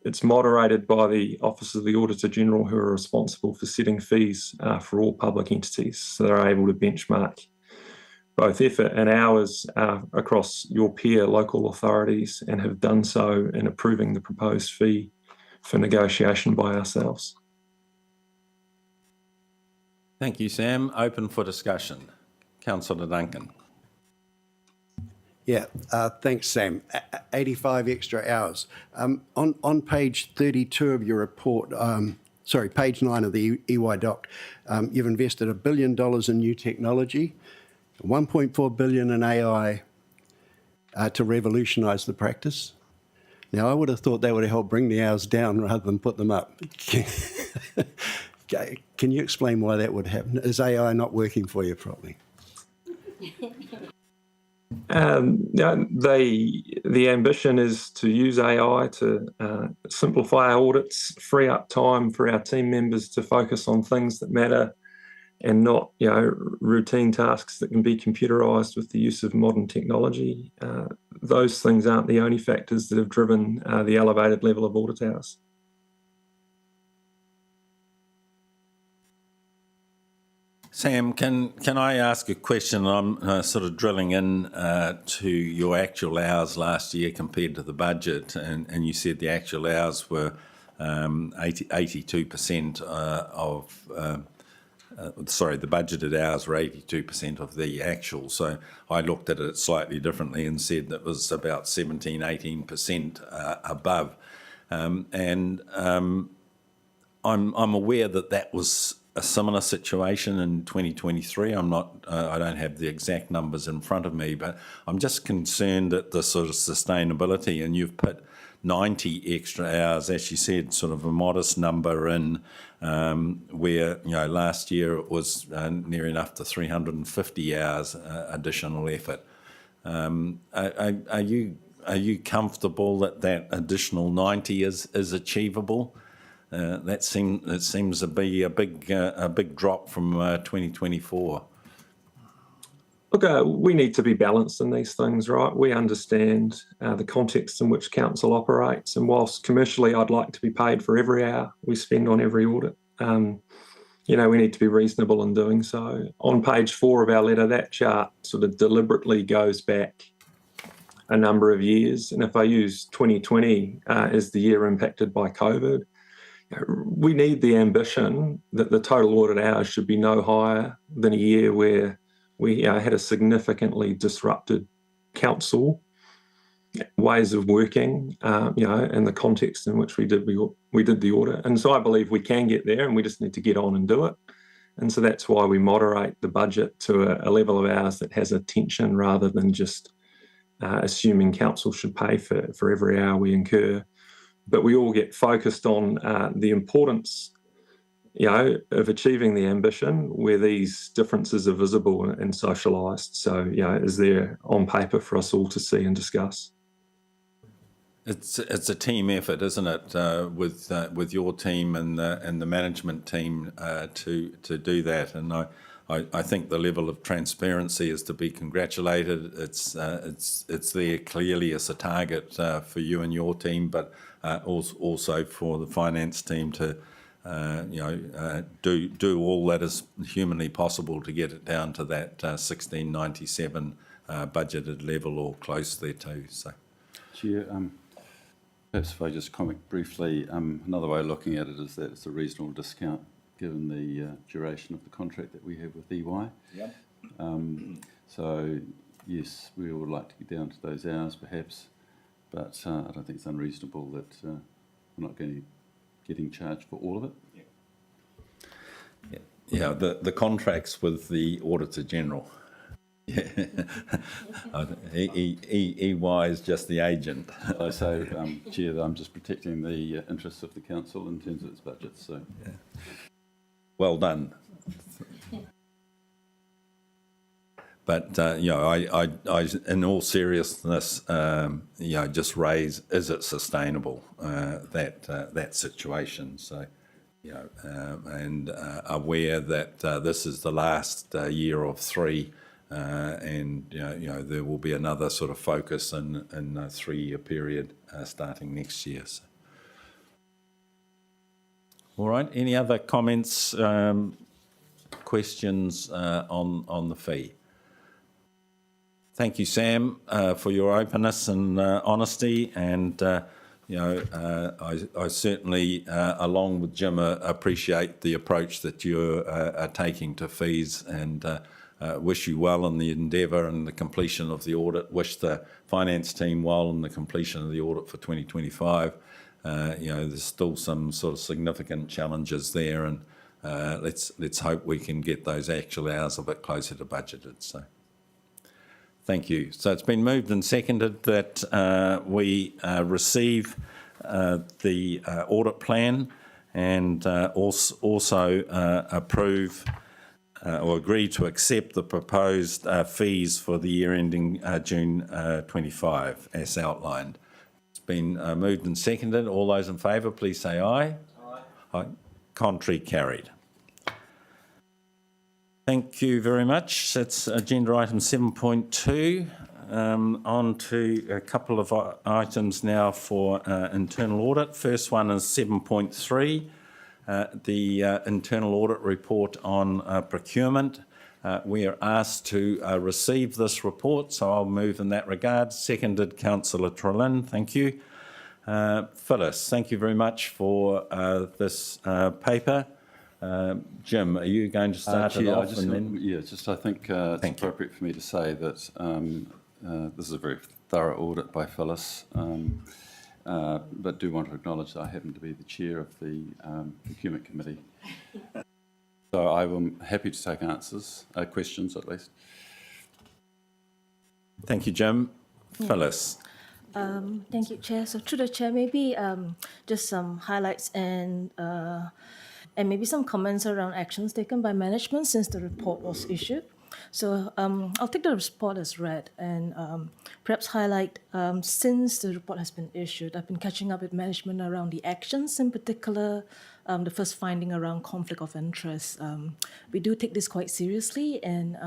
It's moderated by the Office of the Auditor General, who are responsible for setting fees for all public entities, so they're able to benchmark both effort and hours across your peer local authorities, and have done so in approving the proposed fee for negotiation by ourselves. Thank you, Sam. Open for discussion. Councillor Duncan. Yeah, thanks, Sam. 85 extra hours. On page 32 of your report, page 9 of the EY doc, you've invested $1 billion in new technology, 1.4 billion in AI to revolutionise the practice. Now, I would have thought that would have helped bring the hours down rather than put them up. Can you explain why that would happen? Is AI not working for you properly? The ambition is to use AI to simplify our audits, free up time for our team members to focus on things that matter, and not, routine tasks that can be computerised with the use of modern technology. Those things aren't the only factors that have driven the elevated level of audit hours. Sam, can I ask a question? I'm sort of drilling in to your actual hours last year compared to the budget, and you said the actual hours were 82% of the budgeted hours were 82% of the actual. So I looked at it slightly differently and said that was about 18% above. I'm aware that was a similar situation in 2023. I don't have the exact numbers in front of me, but I'm just concerned at the sort of sustainability, and you've put 90 extra hours, as you said, sort of a modest number in, where, last year it was near enough to 350 hours additional effort. Are you comfortable that additional 90 is achievable? It seems to be a big drop from 2024. Look, we need to be balanced in these things, right? We understand the context in which council operates, and whilst commercially I'd like to be paid for every hour we spend on every audit, we need to be reasonable in doing so. On page 4 of our letter, that chart sort of deliberately goes back a number of years, and if I use 2020 as the year impacted by COVID, we need the ambition that the total audit hours should be no higher than a year where we had a significantly disrupted council ways of working, and the context in which we did the audit. And so I believe we can get there, and we just need to get on and do it. And so that's why we moderate the budget to a level of hours that has a tension rather than just assuming council should pay for every hour we incur. But we all get focused on the importance, of achieving the ambition where these differences are visible and socialised. So, is there on paper for us all to see and discuss? It's a team effort, isn't it, with your team and the management team to do that. And I think the level of transparency is to be congratulated. It's there clearly as a target for you and your team, but also for the finance team to do all that is humanly possible to get it down to that 1697 budgeted level or close thereto. So, Chair, perhaps if I just comment briefly, another way of looking at it is that it's a reasonable discount given the duration of the contract that we have with EY. Yep. So, yes, we would like to get down to those hours perhaps, but I don't think it's unreasonable that we're not getting charged for all of it. Yeah, the contracts with the Auditor General. Yeah. EY is just the agent. I say, Chair, that I'm just protecting the interests of the council in terms of its budget. So, Yeah. Well done. But I, in all seriousness, just raise: is it sustainable that situation? So, and aware that this is the last year of 3. And there will be another sort of focus in a 3-year period starting next year. So. All right. Any other comments, questions on the fee? Thank you, Sam, for your openness and honesty. And I certainly, along with Jim, appreciate the approach that you are taking to fees, and wish you well in the endeavour and the completion of the audit. Wish the finance team well in the completion of the audit for 2025. There's still some sort of significant challenges there, and let's hope we can get those actual hours a bit closer to budgeted. So, thank you. So it's been moved and seconded that we receive the audit plan and also approve or agree to accept the proposed fees for the year ending June 25 as outlined. It's been moved and seconded. All those in favour, please say aye. Aye. Contrary, carried. Thank you very much. That's agenda item 7.2. On to a couple of items now for internal audit. First one is 7.3. The internal audit report on procurement. We are asked to receive this report, so I'll move in that regard. Seconded, Councillor Trelin. Thank you. Phyllis, thank you very much for this paper. Jim, are you going to start it off? I think it's appropriate for me to say that this is a very thorough audit by Phyllis. But do want to acknowledge that I happen to be the chair of the Procurement Committee. So I am happy to take questions at least. Thank you, Jim. Phyllis. Thank you, Chair. So through the Chair, maybe just some highlights and maybe some comments around actions taken by management since the report was issued. So I'll take the report as read and perhaps highlight, since the report has been issued, I've been catching up with management around the actions, in particular, the first finding around conflict of interest. We do take this quite seriously, and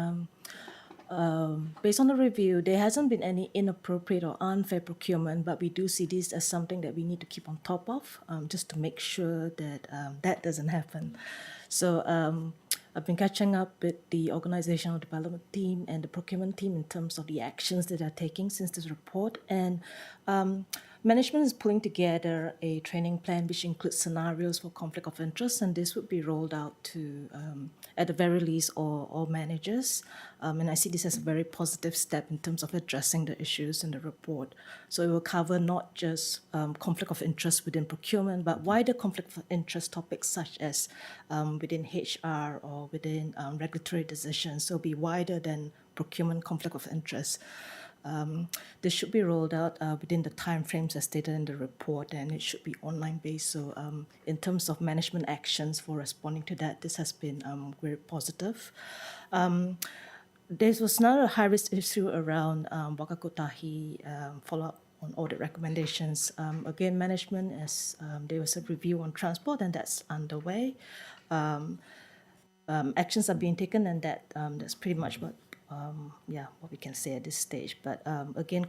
based on the review, there hasn't been any inappropriate or unfair procurement, but we do see this as something that we need to keep on top of, just to make sure that that doesn't happen. So I've been catching up with the organizational development team and the procurement team in terms of the actions that they're taking since this report. And management is pulling together a training plan which includes scenarios for conflict of interest, and this would be rolled out to, at the very least, all managers. And I see this as a very positive step in terms of addressing the issues in the report. So it will cover not just conflict of interest within procurement, but wider conflict of interest topics such as within HR or within regulatory decisions. So it'll be wider than procurement conflict of interest. This should be rolled out within the timeframes as stated in the report, and it should be online based. So in terms of management actions for responding to that, this has been very positive. There was not a high-risk issue around Wakakotahi follow-up on audit recommendations. Again, management, as there was a review on transport, and that's underway. Actions are being taken, and that's pretty much what we can say at this stage. But again,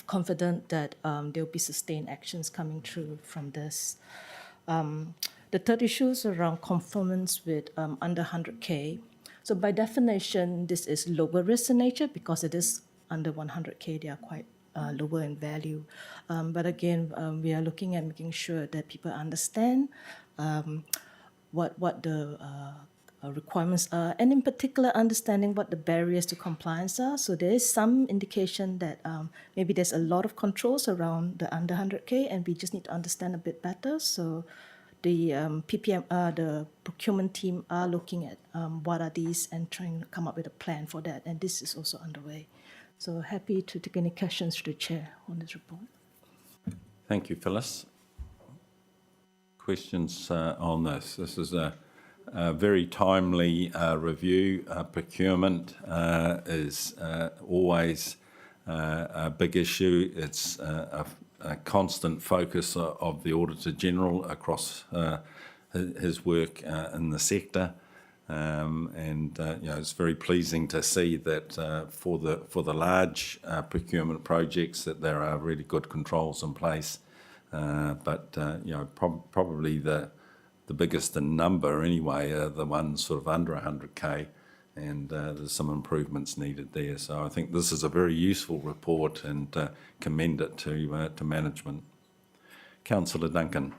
confident that there will be sustained actions coming through from this. The third issue is around conformance with under 100K. So by definition, this is lower risk in nature because it is under 100K. They are quite lower in value. But again, we are looking at making sure that people understand what the requirements are, and in particular understanding what the barriers to compliance are. So there is some indication that maybe there's a lot of controls around the under 100K, and we just need to understand a bit better. So the the procurement team are looking at what are these and trying to come up with a plan for that, and this is also underway. So happy to take any questions to the chair on this report. Thank you, Phyllis. Questions on this? This is a very timely review. Procurement is always a big issue. It's a constant focus of the Auditor General across his work in the sector. It's very pleasing to see that for the large procurement projects that there are really good controls in place. Probably the biggest in number anyway are the ones sort of under 100K, and there's some improvements needed there. So I think this is a very useful report, and commend it to management. Councillor Duncan.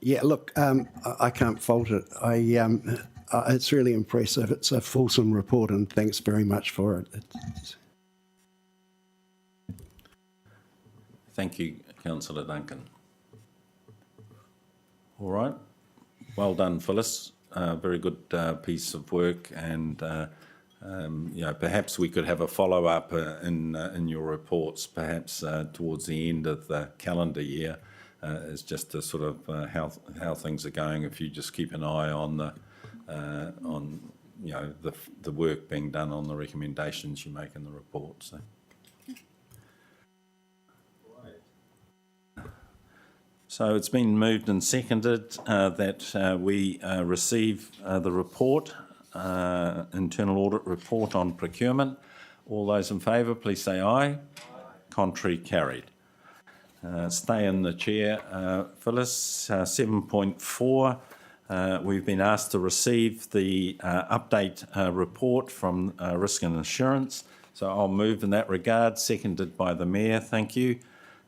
Yeah, look, I can't fault it. It's really impressive. It's a fulsome report, and thanks very much for it. Thank you, Councillor Duncan. All right. Well done, Phyllis. Very good piece of work, and perhaps we could have a follow-up in your reports, perhaps towards the end of the calendar year, is just to sort of how things are going. If you just keep an eye on the work being done on the recommendations you make in the report. So it's been moved and seconded that we receive the report, internal audit report on procurement. All those in favour, please say aye. Aye. Contrary, carried. Stay in the chair, Phyllis. 7.4, we've been asked to receive the update report from Risk and Assurance. So I'll move in that regard, seconded by the Mayor. Thank you.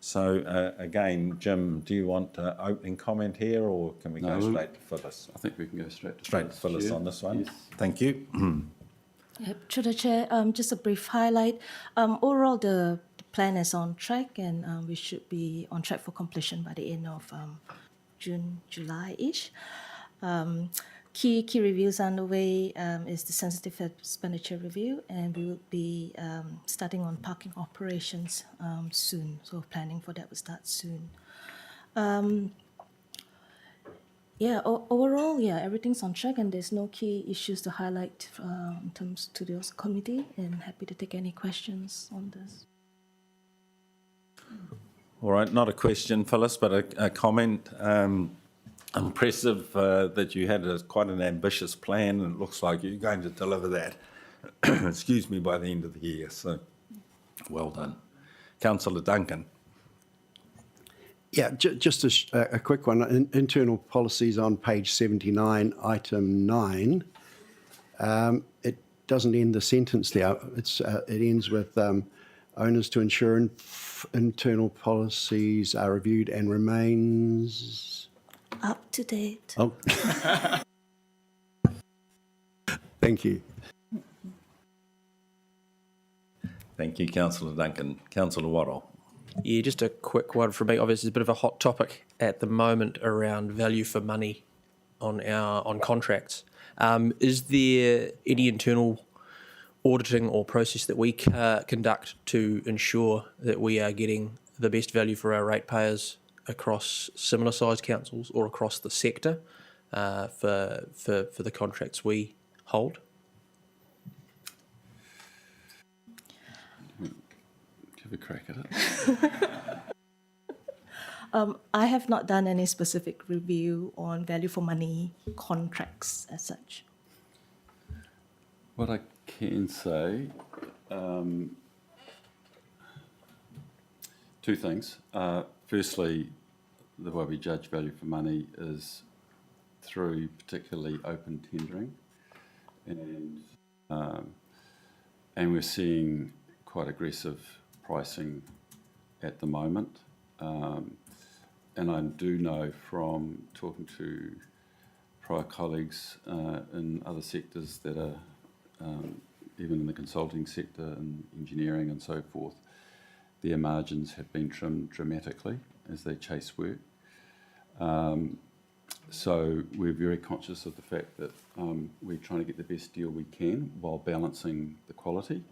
So again, Jim, do you want opening comment here, or can we go straight to Phyllis? I think we can go straight to Phyllis Chair. on this one. Yes. Thank you. Through the chair, just a brief highlight. Overall, the plan is on track, and we should be on track for completion by the end of June, July-ish. Key reviews underway is the sensitive expenditure review, and we will be starting on parking operations soon. So planning for that will start soon. Overall, everything's on track, and there's no key issues to highlight in terms to the committee, and happy to take any questions on this. All right, not a question, Phyllis, but a comment. Impressive that you had quite an ambitious plan, and it looks like you're going to deliver that, excuse me, by the end of the year. So well done. Councillor Duncan. Yeah, just a quick one. Internal policies on page 79, item 9. It doesn't end the sentence there. It ends with owners to ensure internal policies are reviewed and remains up to date. Oh. Thank you. Thank you, Councillor Duncan. Councillor Waddle. Yeah, just a quick one from me. Obviously, it's a bit of a hot topic at the moment around value for money on contracts. Is there any internal auditing or process that we conduct to ensure that we are getting the best value for our ratepayers across similar sized councils or across the sector for the contracts we hold? Have a crack at it. I have not done any specific review on value for money contracts as such. What I can say, two things. Firstly, the way we judge value for money is through particularly open tendering, and we're seeing quite aggressive pricing at the moment. And I do know from talking to prior colleagues in other sectors that are even in the consulting sector and engineering and so forth, their margins have been trimmed dramatically as they chase work. So we're very conscious of the fact that we're trying to get the best deal we can while balancing the quality,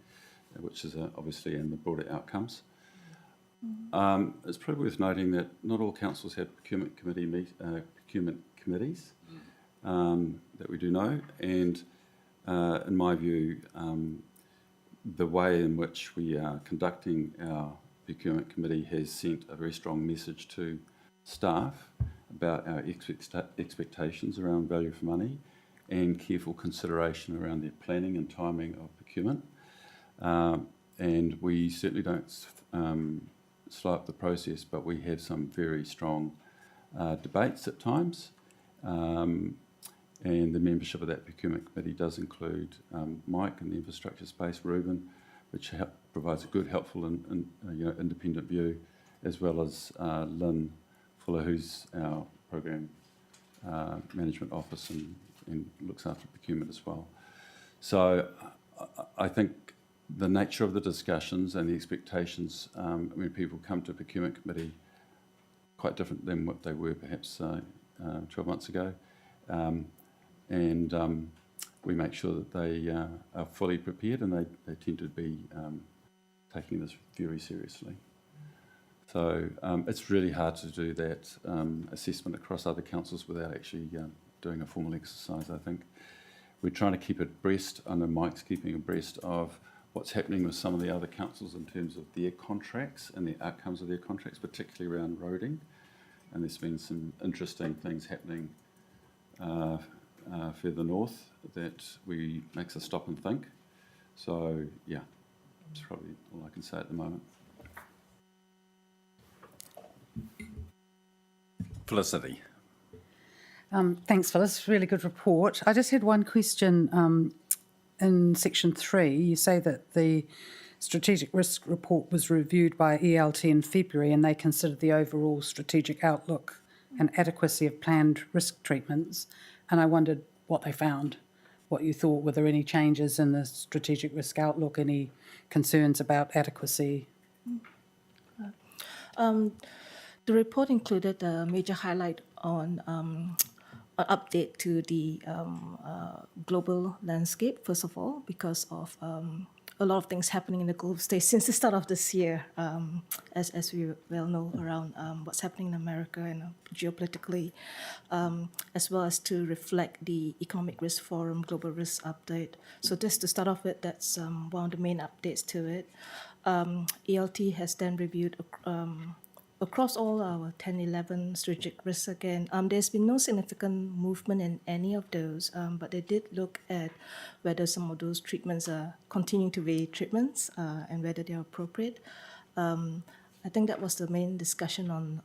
which is obviously in the broader outcomes. It's probably worth noting that not all councils have procurement committees that we do know, and in my view, the way in which we are conducting our procurement committee has sent a very strong message to staff about our expectations around value for money and careful consideration around their planning and timing of procurement. And we certainly don't slow up the process, but we have some very strong debates at times. And the membership of that procurement committee does include Mike in the infrastructure space, Ruben, which provides a good, helpful and independent view, as well as Lynn Fuller, who's our program management office and looks after procurement as well. So I think the nature of the discussions and the expectations when people come to procurement committee quite different than what they were perhaps 12 months ago. And we make sure that they are fully prepared, and they tend to be taking this very seriously. So it's really hard to do that assessment across other councils without actually doing a formal exercise, I think. We're trying to keep abreast, I know Mike's keeping abreast of what's happening with some of the other councils in terms of their contracts and the outcomes of their contracts, particularly around roading. And there's been some interesting things happening further north that makes us stop and think. So, yeah, that's probably all I can say at the moment. Felicity. Thanks, Phyllis. Really good report. I just had one question. In section 3, you say that the strategic risk report was reviewed by ELT in February, and they considered the overall strategic outlook and adequacy of planned risk treatments. And I wondered what they found, what you thought. Were there any changes in the strategic risk outlook, any concerns about adequacy? The report included a major highlight on an update to the global landscape, first of all, because of a lot of things happening in the Gulf states since the start of this year, as we well know, around what's happening in America and geopolitically, as well as to reflect the Economic Risk Forum Global Risk Update. So just to start off with, that's one of the main updates to it. ELT has then reviewed across all our 10-11 strategic risks again. There's been no significant movement in any of those, but they did look at whether some of those treatments are continuing to be treatments and whether they're appropriate. I think that was the main discussion on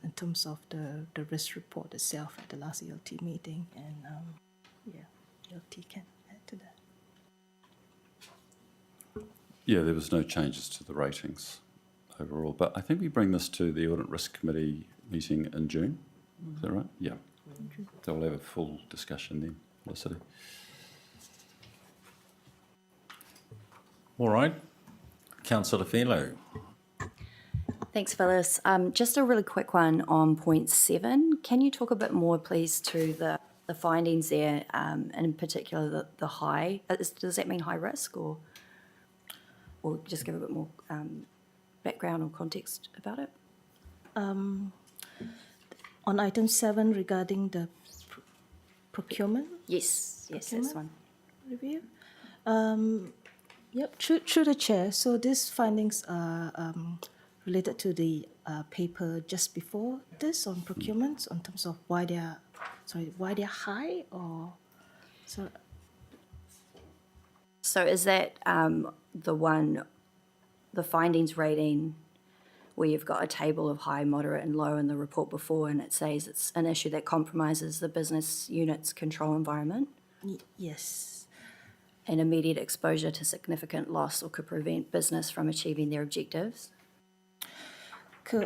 in terms of the risk report itself at the last ELT meeting, and ELT can add to that. Yeah, there was no changes to the ratings overall, but I think we bring this to the Audit Risk Committee meeting in June. Is that right? Yeah. So we'll have a full discussion then, Felicity. All right. Councillor Felo. Thanks, Phyllis. Just a really quick one on point 7. Can you talk a bit more, please, to the findings there, and in particular the high? Does that mean high risk, or just give a bit more background or context about it? On item 7 regarding the procurement. Yes, that's one. Review. Yep, through the chair. So these findings are related to the paper just before this on procurement, in terms of why they're high, or so. So is that the findings rating where you've got a table of high, moderate and low in the report before, and it says it's an issue that compromises the business unit's control environment? Yes. And immediate exposure to significant loss or could prevent business from achieving their objectives? Through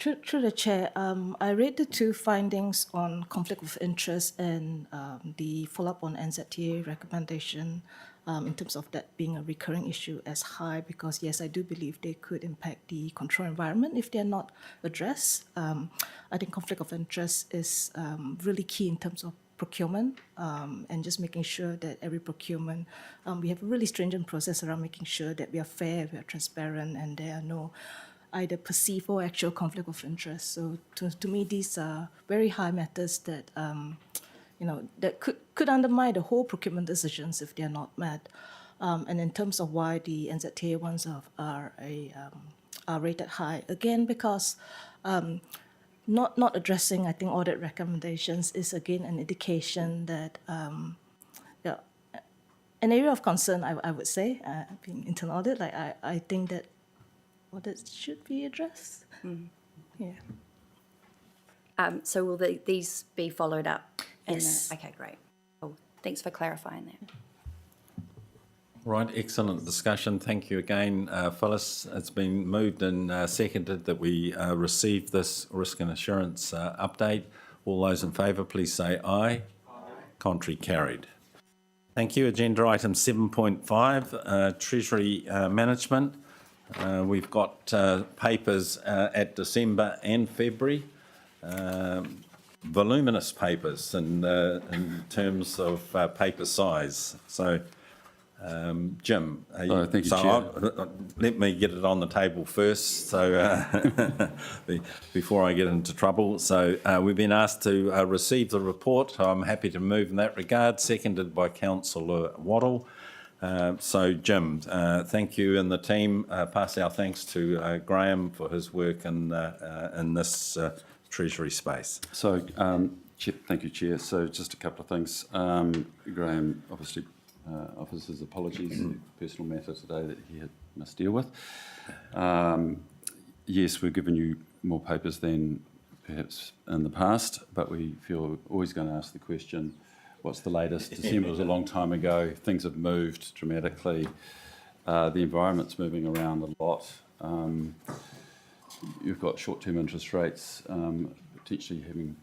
Through the chair, I read the two findings on conflict of interest and the follow-up on NZTA recommendation in terms of that being a recurring issue as high because, yes, I do believe they could impact the control environment if they're not addressed. I think conflict of interest is really key in terms of procurement and just making sure that every procurement, we have a really stringent process around making sure that we are fair, we are transparent, and there are no either perceived or actual conflict of interest. So to me, these are very high matters that that could undermine the whole procurement decisions if they are not met. And in terms of why the NZTA ones are rated high, again because not addressing, I think, audit recommendations is again an indication that an area of concern. I would say, being internal audit, like I think that audits should be addressed. Yeah. So will these be followed up? Yes. Okay, great. Cool. Thanks for clarifying that. Right, excellent discussion. Thank you again, Phyllis. It's been moved and seconded that we receive this risk and assurance update. All those in favour, please say aye. Aye. Contrary carried. Thank you. Agenda item 7.5, Treasury Management. We've got papers at December and February. Voluminous papers in terms of paper size. So, Jim, thank you, Chair. Let me get it on the table first, so before I get into trouble. So we've been asked to receive the report. I'm happy to move in that regard. Seconded by Councillor Waddle. So, Jim, thank you and the team. Pass our thanks to Graham for his work in this Treasury space. So, thank you, Chair. So just a couple of things. Graham obviously offers his apologies for the personal matter today that he must deal with. Yes, we've given you more papers than perhaps in the past, but we feel we're always going to ask the question, what's the latest? December was a long time ago. Things have moved dramatically. The environment's moving around a lot. You've got short-term interest rates potentially having,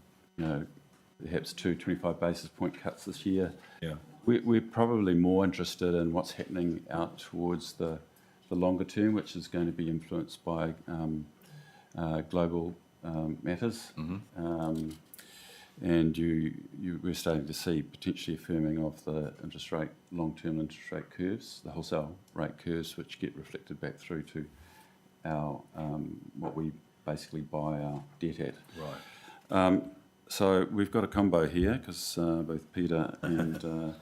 perhaps 25 basis point cuts this year. Yeah. We're probably more interested in what's happening out towards the longer term, which is going to be influenced by global matters. Mm-hmm. And we're starting to see potentially a firming of the long-term interest rate curves, the wholesale rate curves, which get reflected back through to our what we basically buy our debt at. Right. So we've got a combo here because both Peter and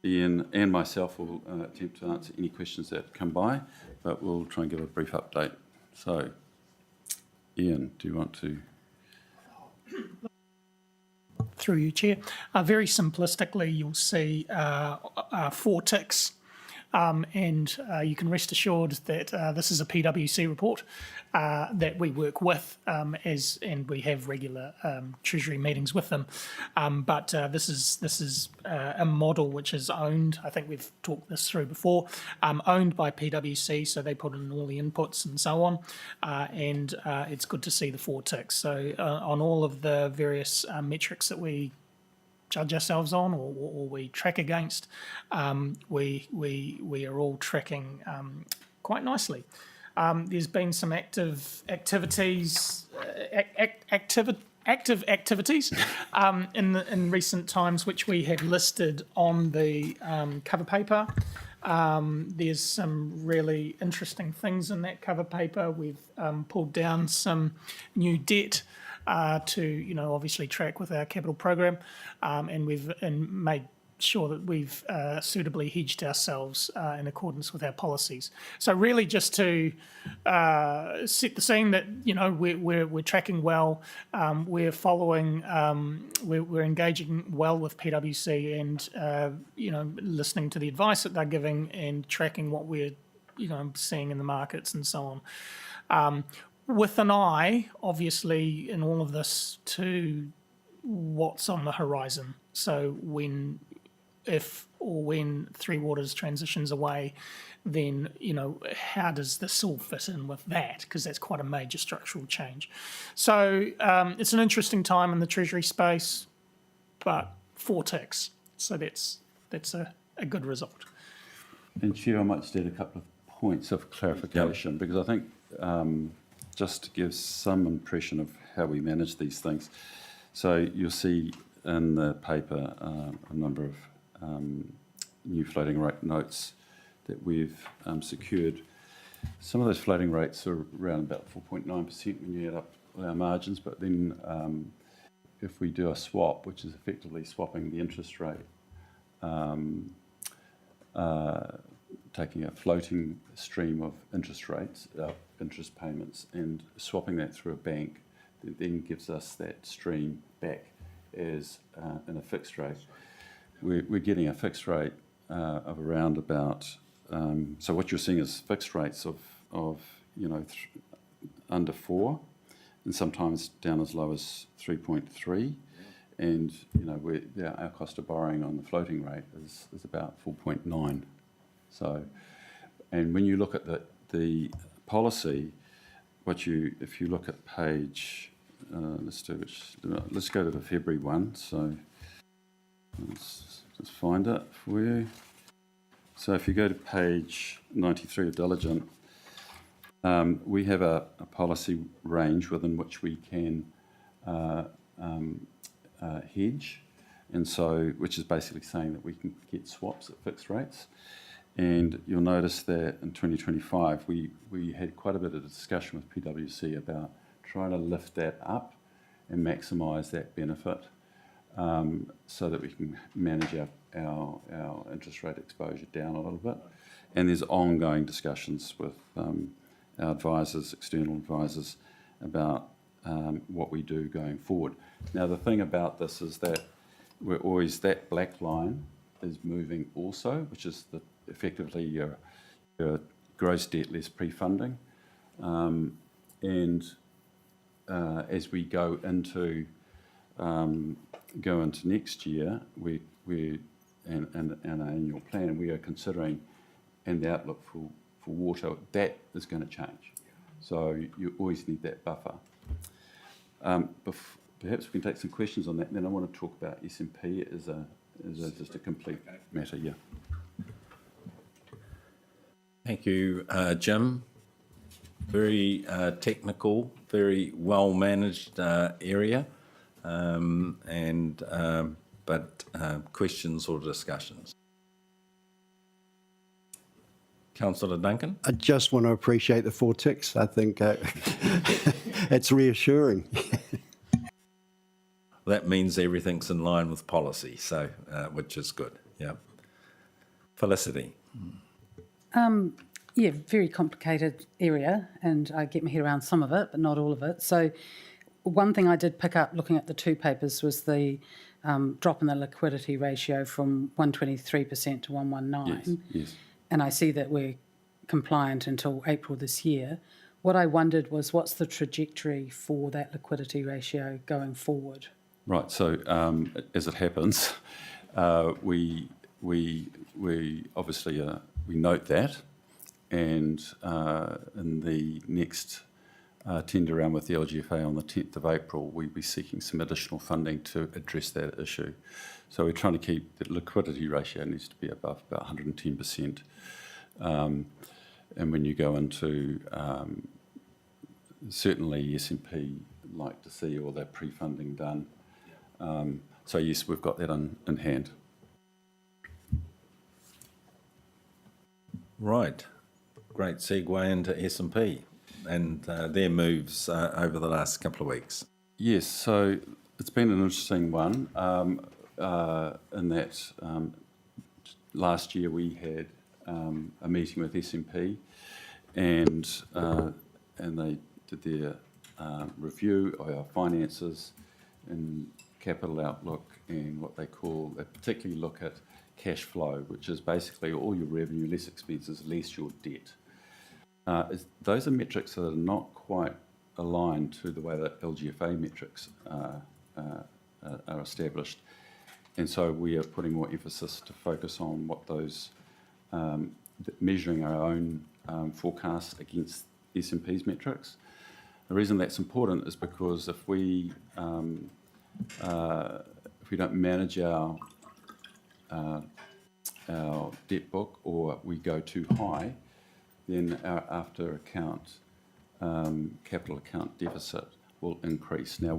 Ian and myself will attempt to answer any questions that come by, but we'll try and give a brief update. So, Ian, do you want to? Through you, Chair. Very simplistically, you'll see 4 ticks. And you can rest assured that this is a PwC report that we work with and we have regular Treasury meetings with them. But this is a model which is owned, I think we've talked this through before, owned by PwC, so they put in all the inputs and so on. And it's good to see the 4 ticks. So on all of the various metrics that we judge ourselves on or we track against, we are all tracking quite nicely. There's been some active activities in recent times which we have listed on the cover paper. There's some really interesting things in that cover paper. We've pulled down some new debt to obviously track with our capital program, and we've made sure that we've suitably hedged ourselves in accordance with our policies. So really just to set the scene that we're tracking well, we're following, we're engaging well with PwC and listening to the advice that they're giving and tracking what we're seeing in the markets and so on. With an eye, obviously, in all of this to what's on the horizon. So when if or when Three Waters transitions away, then, how does this all fit in with that? Because that's quite a major structural change. So it's an interesting time in the Treasury space, but 4 ticks. So that's a good result. And Chair, I might just add a couple of points of clarification, because I think just to give some impression of how we manage these things. So you'll see in the paper a number of new floating rate notes that we've secured. Some of those floating rates are around about 4.9% when you add up all our margins, but then if we do a swap, which is effectively swapping the interest rate, taking a floating stream of interest rates, interest payments, and swapping that through a bank, that then gives us that stream back as in a fixed rate. We're getting a fixed rate of around about, so what you're seeing is fixed rates of under 4, and sometimes down as low as 3.3. And our cost of borrowing on the floating rate is about 4.9. So, and when you look at the policy, if you look at page, let's go to the February one. So let's just find it for you. So if you go to page 93 of Diligent, we have a policy range within which we can hedge, and so which is basically saying that we can get swaps at fixed rates. And you'll notice that in 2025 we had quite a bit of discussion with PwC about trying to lift that up and maximise that benefit, so that we can manage our interest rate exposure down a little bit. And there's ongoing discussions with our advisors, external advisors, about what we do going forward. Now, the thing about this is that that black line is moving also, which is effectively your gross debt less pre-funding. And as we go into next year, and our annual plan, we are considering, and the outlook for water, that is going to change. So you always need that buffer. Perhaps we can take some questions on that, and then I want to talk about S&P as just a complete matter. Yeah. Thank you, Jim. Very technical, very well managed area, but questions or discussions? Councillor Duncan? I just want to appreciate the 4 ticks. I think it's reassuring. That means everything's in line with policy, so which is good. Yeah. Felicity. Yeah, very complicated area, and I get my head around some of it, but not all of it. So one thing I did pick up looking at the 2 papers was the drop in the liquidity ratio from 123% to 119. Yes. And I see that we're compliant until April this year. What I wondered was, what's the trajectory for that liquidity ratio going forward? Right. So as it happens, we obviously we note that, and in the next tender round with the LGFA on the 10th of April, we'll be seeking some additional funding to address that issue. So we're trying to keep the liquidity ratio needs to be above about 110%. And when you go into certainly S&P like to see all that pre-funding done. So yes, we've got that in hand. Right. Great segue into S&P and their moves over the last couple of weeks. Yes, so it's been an interesting one in that last year we had a meeting with S&P, and they did their review of our finances and capital outlook, and what they particularly look at cash flow, which is basically all your revenue less expenses less your debt. Those are metrics that are not quite aligned to the way that LGFA metrics are established. And so we are putting more emphasis to focus on what those, measuring our own forecast against S&P's metrics. The reason that's important is because if we don't manage our debt book, or we go too high, then our after account capital account deficit will increase. Now,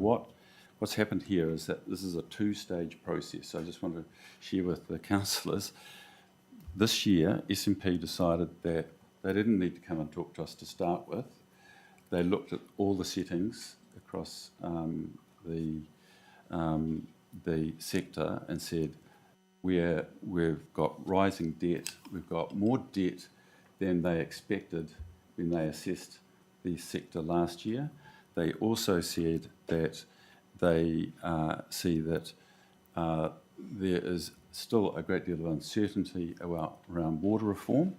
what's happened here is that this is a two-stage process. So I just want to share with the councillors. This year, S&P decided that they didn't need to come and talk to us to start with. They looked at all the settings across the sector and said, we've got rising debt, we've got more debt than they expected when they assessed the sector last year. They also said that they see that there is still a great deal of uncertainty around water reform.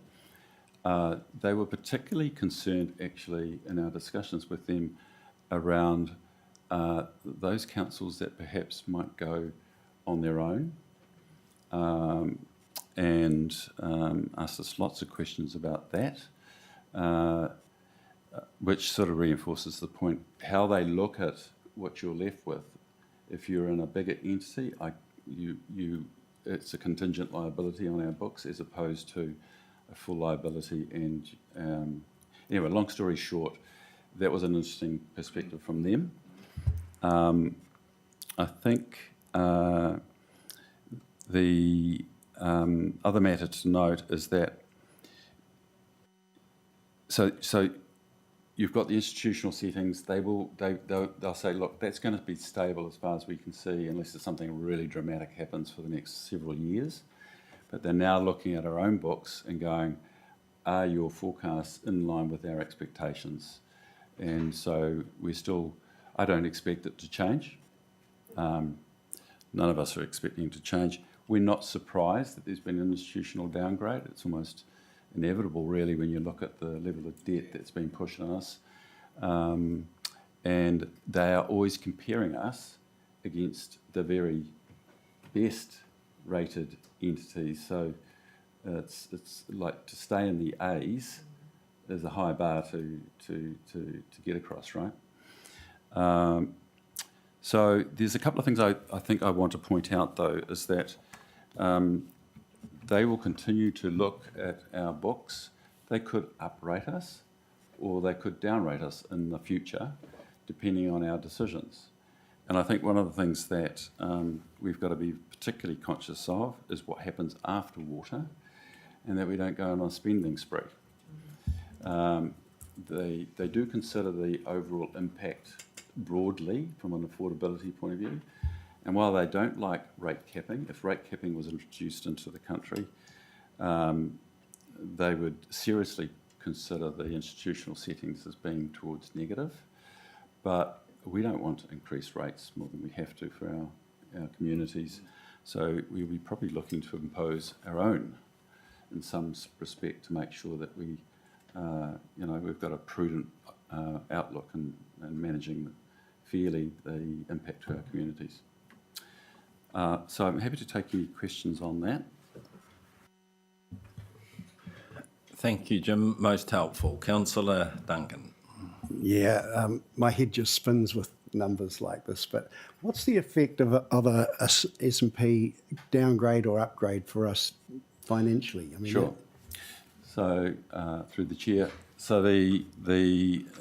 They were particularly concerned, actually, in our discussions with them around those councils that perhaps might go on their own, and asked us lots of questions about that, which sort of reinforces the point, how they look at what you're left with. If you're in a bigger entity, it's a contingent liability on our books as opposed to a full liability. And anyway, long story short, that was an interesting perspective from them. I think the other matter to note is that so you've got the institutional settings. They'll say, look, that's going to be stable as far as we can see, unless there's something really dramatic happens for the next several years. But they're now looking at our own books and going, are your forecasts in line with our expectations? And so I don't expect it to change. None of us are expecting it to change. We're not surprised that there's been an institutional downgrade. It's almost inevitable, really, when you look at the level of debt that's been pushed on us. And they are always comparing us against the very best rated entities. So it's like to stay in the A's is a high bar to get across, right? So there's a couple of things I think I want to point out, though, is that they will continue to look at our books. They could uprate us or they could downrate us in the future, depending on our decisions. And I think one of the things that we've got to be particularly conscious of is what happens after water, and that we don't go on a spending spree. They do consider the overall impact broadly from an affordability point of view. And while they don't like rate capping, if rate capping was introduced into the country, they would seriously consider the institutional settings as being towards negative. But we don't want to increase rates more than we have to for our communities. So we'll be probably looking to impose our own in some respect to make sure that we've got a prudent outlook and managing fairly the impact to our communities. So I'm happy to take any questions on that. Thank you, Jim. Most helpful. Councillor Duncan. Yeah, my head just spins with numbers like this, but what's the effect of a S&P downgrade or upgrade for us financially? I mean, sure. So through the chair, so the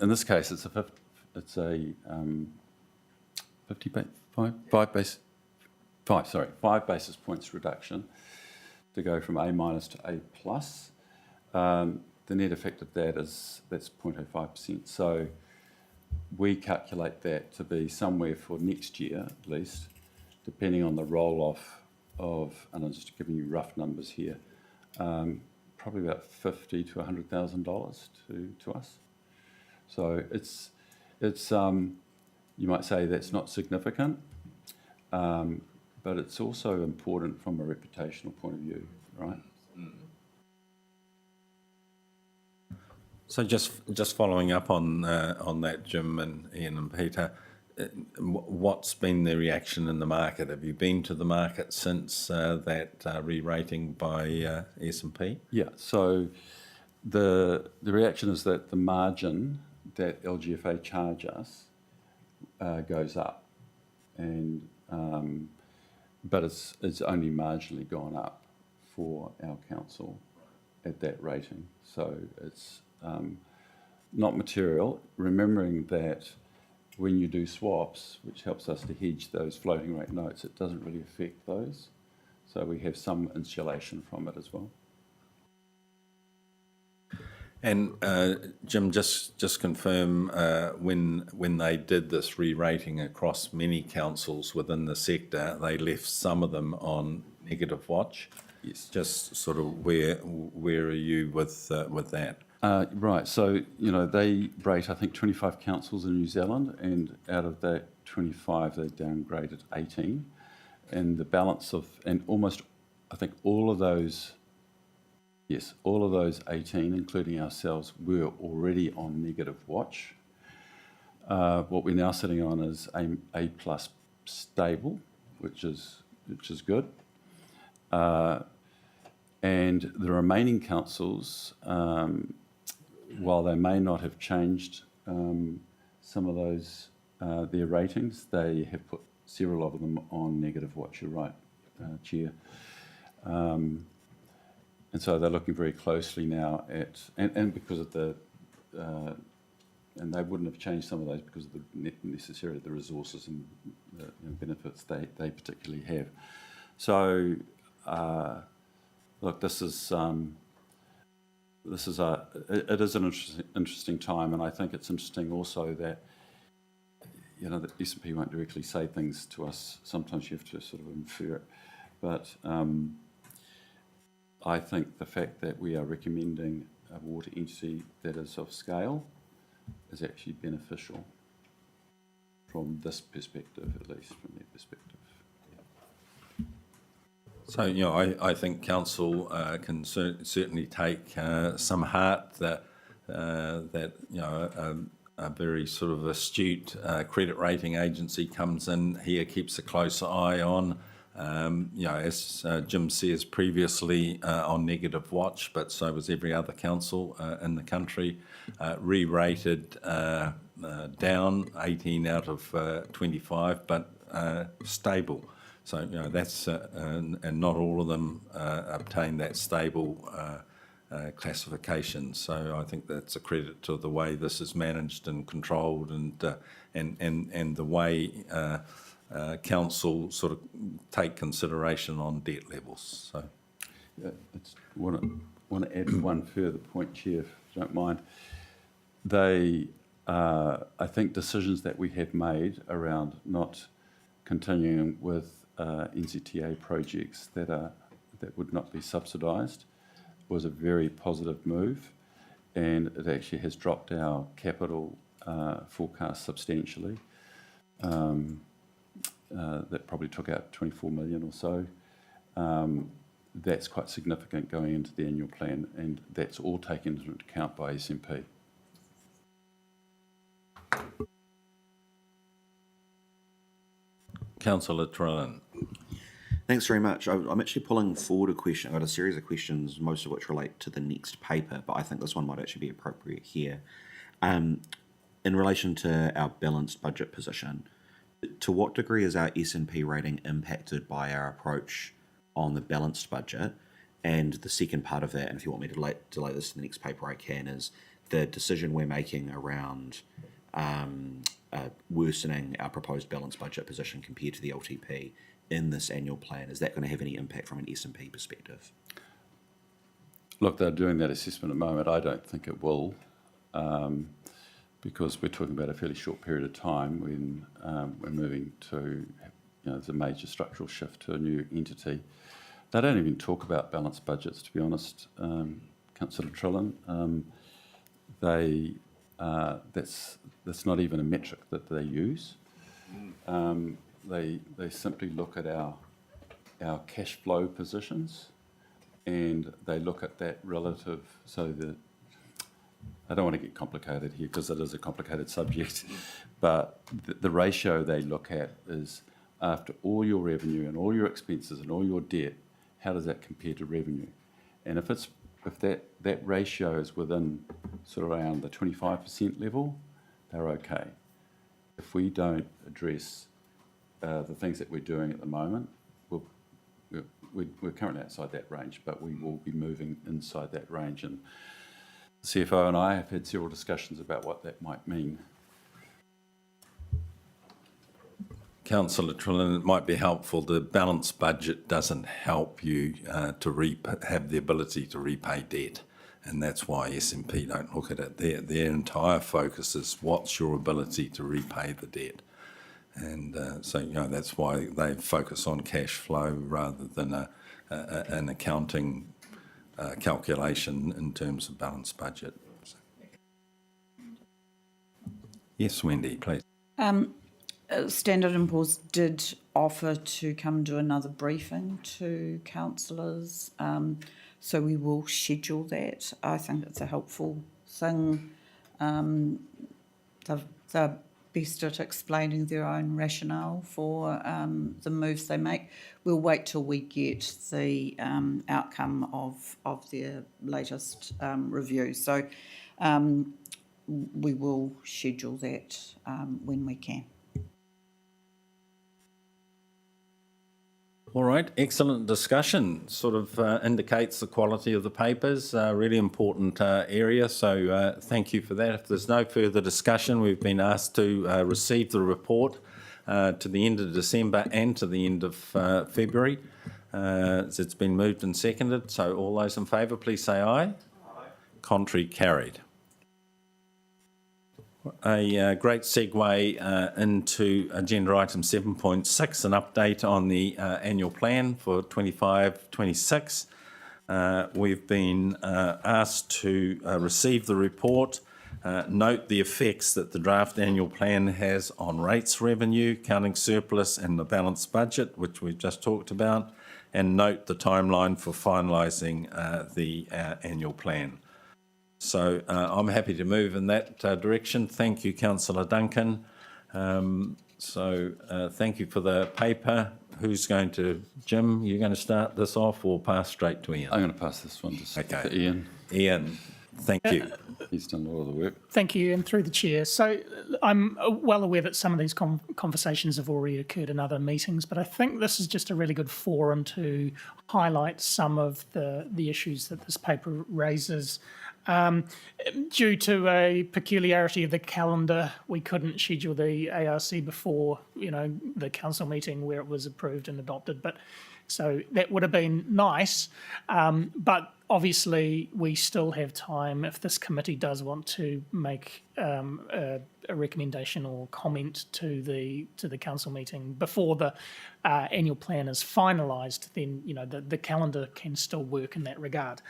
in this case it's a 5 basis points reduction to go from A- to A+. The net effect of that's 0.05%. So we calculate that to be somewhere for next year at least, depending on the roll-off of, and I'm just giving you rough numbers here, probably about $50,000 to $100,000 to us. So it's you might say that's not significant, but it's also important from a reputational point of view, right? So just following up on that, Jim and Ian and Peter, what's been the reaction in the market? Have you been to the market since that re-rating by S&P? Yeah, so the reaction is that the margin that LGFA charge us goes up, and but it's only marginally gone up for our council at that rating. So it's not material, remembering that when you do swaps, which helps us to hedge those floating rate notes, it doesn't really affect those. So we have some insulation from it as well. And Jim, just confirm when they did this re-rating across many councils within the sector, they left some of them on negative watch. Yes. Just sort of where are you with that? Right, so, you know, they rate, I think, 25 councils in New Zealand, and out of that 25, they downgraded 18. And the balance of, and almost, I think all of those, yes, all of those 18, including ourselves, were already on negative watch. What we're now sitting on is A plus stable, which is good. And the remaining councils, while they may not have changed some of those, their ratings, they have put several of them on negative watch. You're right, Chair. And so they're looking very closely now at, and because of the, and they wouldn't have changed some of those because of the necessarily the resources and the benefits they particularly have. So, look, it is an interesting time, and I think it's interesting also that, you know, that S&P won't directly say things to us. Sometimes you have to sort of infer it, but I think the fact that we are recommending a water entity that is of scale is actually beneficial from this perspective, at least from their perspective. So, you know, I think council can certainly take some heart that you know, a very sort of astute credit rating agency comes in here, keeps a close eye on, you know, as Jim says previously, on negative watch, but so was every other council in the country, re-rated down 18 out of 25, but stable. So, you know, that's, and not all of them obtain that stable classification. So I think that's a credit to the way this is managed and controlled, and the way council sort of take consideration on debt levels. So, want to add one further point, Chair, if you don't mind. They, I think, decisions that we have made around not continuing with NZTA projects that would not be subsidised was a very positive move, and it actually has dropped our capital forecast substantially. That probably took out 24 million or so. That's quite significant going into the annual plan, and that's all taken into account by S&P. Councillor Trellan. Thanks very much. I'm actually pulling forward a question. I've got a series of questions, most of which relate to the next paper, but I think this one might actually be appropriate here. In relation to our balanced budget position, to what degree is our S&P rating impacted by our approach on the balanced budget? And the second part of that, and if you want me to delay this to the next paper, I can, is the decision we're making around worsening our proposed balanced budget position compared to the LTP in this annual plan. Is that going to have any impact from an S&P perspective? Look, they're doing that assessment at the moment. I don't think it will, because we're talking about a fairly short period of time when we're moving to, you know, there's a major structural shift to a new entity. They don't even talk about balanced budgets, to be honest, Councillor Trellan. That's not even a metric that they use. They simply look at our cash flow positions, and they look at that relative. So I don't want to get complicated here because it is a complicated subject, but the ratio they look at is after all your revenue and all your expenses and all your debt, how does that compare to revenue? And if that ratio is within sort of around the 25% level, they're okay. If we don't address the things that we're doing at the moment, we're currently outside that range, but we will be moving inside that range. And the CFO and I have had several discussions about what that might mean. Councillor Trillin, it might be helpful. The balanced budget doesn't help you to have the ability to repay debt, and that's why S&P don't look at it. Their entire focus is what's your ability to repay the debt, and so that's why they focus on cash flow rather than an accounting calculation in terms of balanced budget. So. Yes, Wendy, please. Standard & Poor's did offer to come do another briefing to councillors, so we will schedule that. I think it's a helpful thing. They're best at explaining their own rationale for the moves they make. We'll wait till we get the outcome of their latest review. So we will schedule that when we can. All right, excellent discussion. Sort of indicates the quality of the papers, really important area, so thank you for that. If there's no further discussion, we've been asked to receive the report to the end of December and to the end of February. It's been moved and seconded, so all those in favour, please say aye. Aye. Contrary, carried. A great segue into agenda item 7.6, an update on the annual plan for 25-26. We've been asked to receive the report, note the effects that the draft annual plan has on rates revenue, counting surplus and the balanced budget, which we've just talked about, and note the timeline for finalising the annual plan. So I'm happy to move in that direction. Thank you, Councillor Duncan. Thank you for the paper. Who's going to, Jim, you're going to start this off or pass straight to Ian? I'm going to pass this one to Ian. Ian, thank you. He's done all of the work. Thank you, and through the chair. So I'm well aware that some of these conversations have already occurred in other meetings, but I think this is just a really good forum to highlight some of the issues that this paper raises. Due to a peculiarity of the calendar, we couldn't schedule the ARC before, the council meeting where it was approved and adopted. But so that would have been nice. But obviously, we still have time if this committee does want to make a recommendation or comment to the council meeting before the annual plan is finalised. Then the calendar can still work in that regard.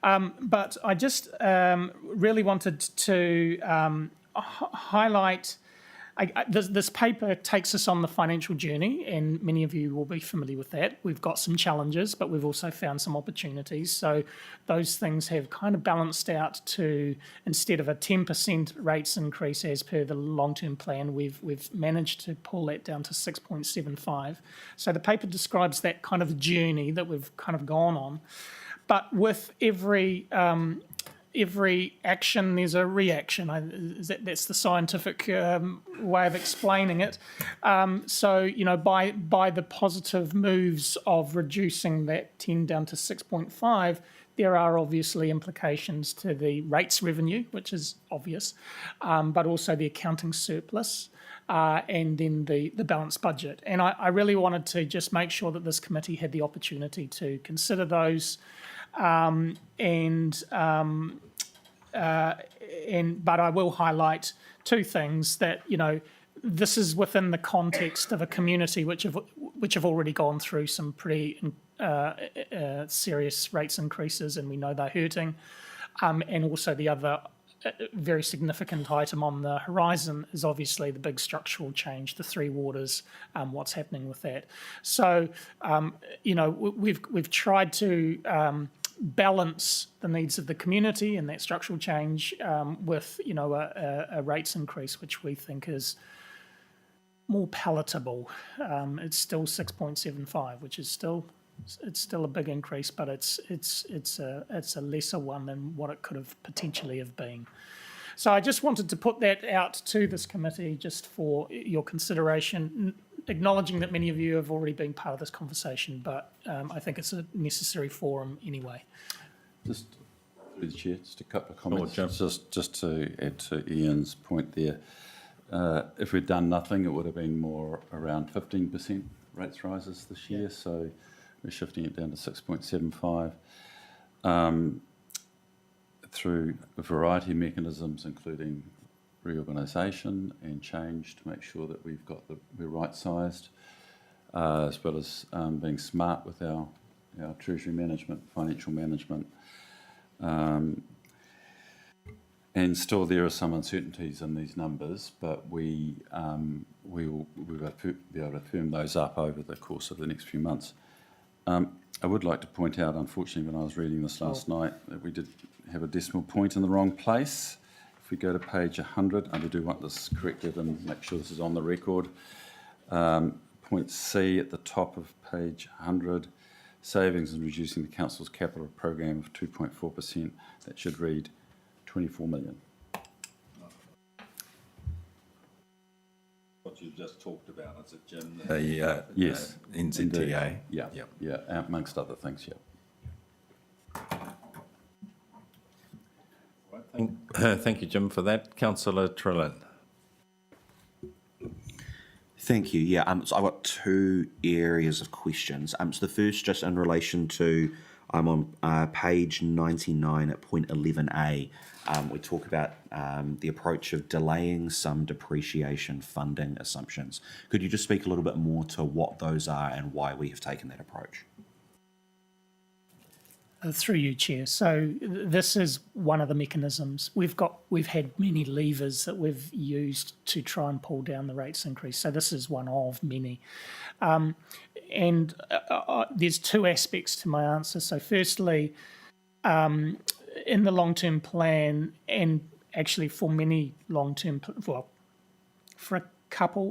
But I just really wanted to highlight, this paper takes us on the financial journey, and many of you will be familiar with that. We've got some challenges, but we've also found some opportunities. So those things have kind of balanced out to, instead of a 10% rates increase as per the long-term plan, we've managed to pull that down to 6.75. So the paper describes that kind of journey that we've kind of gone on. But with every action, there's a reaction. That's the scientific way of explaining it. So by the positive moves of reducing that 10 down to 6.5, there are obviously implications to the rates revenue, which is obvious, but also the accounting surplus. And then the balanced budget. And I really wanted to just make sure that this committee had the opportunity to consider those. But I will highlight two things that, this is within the context of a community which have already gone through some pretty serious rates increases, and we know they're hurting. And also the other very significant item on the horizon is obviously the big structural change, the three waters, what's happening with that. So, we've tried to balance the needs of the community and that structural change with, a rates increase, which we think is more palatable. It's still 6.75, which is still a big increase, but it's a lesser one than what it could have potentially have been. So I just wanted to put that out to this committee just for your consideration, acknowledging that many of you have already been part of this conversation, but I think it's a necessary forum anyway. Just, through the Chair, just a couple of comments. Sure, Jim. Just to add to Ian's point there, if we'd done nothing, it would have been more around 15% rates rises this year, so we're shifting it down to 6.75 through a variety of mechanisms, including reorganisation and change to make sure that we're right-sized, as well as being smart with our Treasury management, financial management. And still there are some uncertainties in these numbers, but we will be able to firm those up over the course of the next few months. I would like to point out, unfortunately, when I was reading this last night, that we did have a decimal point in the wrong place. If we go to page 100, and I do want this corrected and make sure this is on the record, point C at the top of page 100, savings and reducing the council's capital program of 2.4%, that should read 24 million. What you've just talked about, is it, Jim? Yes. NZTA. Yeah, amongst other things, Thank you, Jim, for that. Councillor Trillin. Thank you. Yeah, so I've got two areas of questions. So the first, just in relation to, I'm on page 99 at point 11A. We talk about the approach of delaying some depreciation funding assumptions. Could you just speak a little bit more to what those are and why we have taken that approach? Through you, Chair. So this is one of the mechanisms. We've had many levers that we've used to try and pull down the rates increase. So this is one of many. And there's two aspects to my answer. So firstly, in the long-term plan, and actually for many long-term, for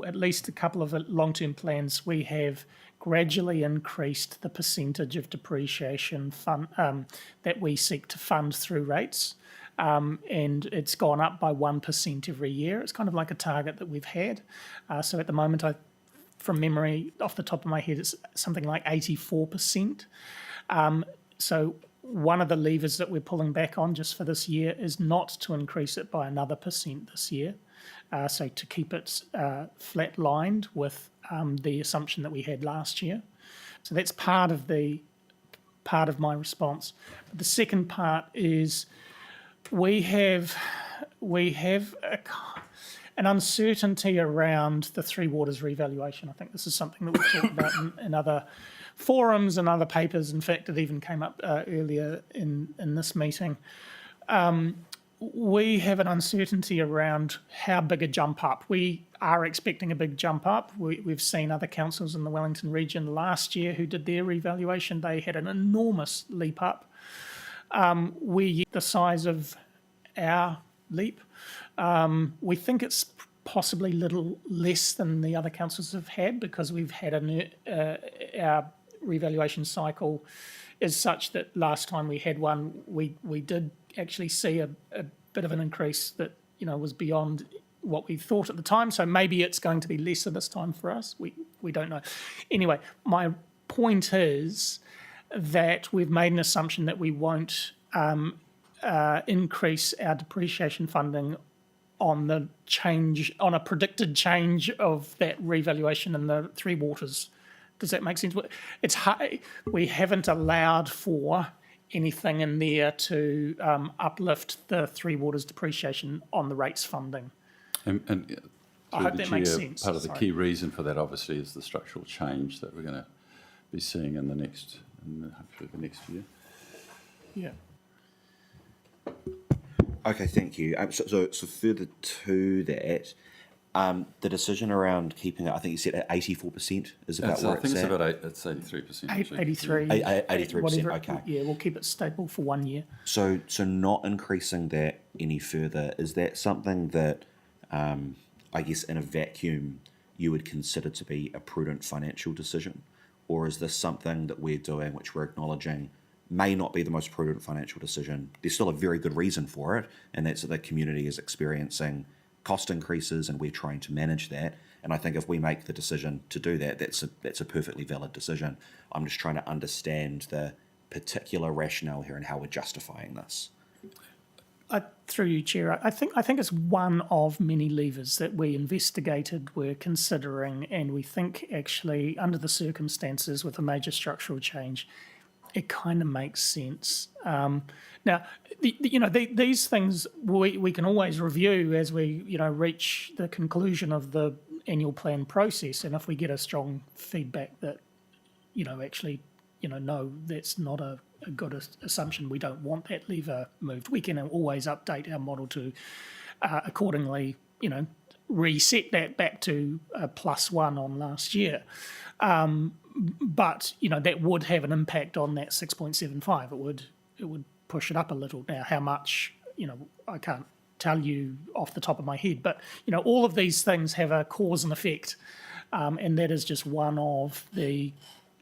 at least a couple of long-term plans, we have gradually increased the percentage of depreciation that we seek to fund through rates. And it's gone up by 1% every year. It's kind of like a target that we've had. So at the moment, from memory, off the top of my head, it's something like 84%. So one of the levers that we're pulling back on just for this year is not to increase it by another % this year. So to keep it flat-lined with the assumption that we had last year. So that's part of my response. But the second part is we have an uncertainty around the Three Waters revaluation. I think this is something that we've talked about in other forums and other papers. In fact, it even came up earlier in this meeting. We have an uncertainty around how big a jump up. We are expecting a big jump up. We've seen other councils in the Wellington region last year who did their revaluation. They had an enormous leap up. The size of our leap, we think it's possibly little less than the other councils have had because we've had our revaluation cycle is such that last time we had one, we did actually see a bit of an increase that was beyond what we thought at the time. So maybe it's going to be lesser this time for us. We don't know. Anyway, my point is that we've made an assumption that we won't increase our depreciation funding on a predicted change of that revaluation in the Three Waters. Does that make sense? It's hard. We haven't allowed for anything in there to uplift the Three Waters depreciation on the rates funding. And I hope that makes sense. Part of the key reason for that, obviously, is the structural change that we're going to be seeing in hopefully the next year. Yeah. Okay, thank you. So further to that, The decision around keeping it, I think you said at 84% is about where I think it's it's at. about it's 83%. actually. 83. 83%, whatever, okay. Yeah, we'll keep it stable for 1 year. So not increasing that any further, is that something that, I guess in a vacuum, you would consider to be a prudent financial decision? Or is this something that we're doing, which we're acknowledging may not be the most prudent financial decision? There's still a very good reason for it, and that's that the community is experiencing cost increases and we're trying to manage that. And I think if we make the decision to do that, that's a perfectly valid decision. I'm just trying to understand the particular rationale here and how we're justifying this. Through you, Chair, I think it's one of many levers that we investigated, we're considering, and we think actually under the circumstances with a major structural change, it kind of makes sense. Now, these things we can always review as we reach the conclusion of the annual plan process, and if we get a strong feedback that actually no, that's not a good assumption, we don't want that lever moved, we can always update our model to accordingly reset that back to +1 on last year. But that would have an impact on that 6.75. It would push it up a little. Now, how much? I can't tell you off the top of my head. But all of these things have a cause and effect, and that is just one of the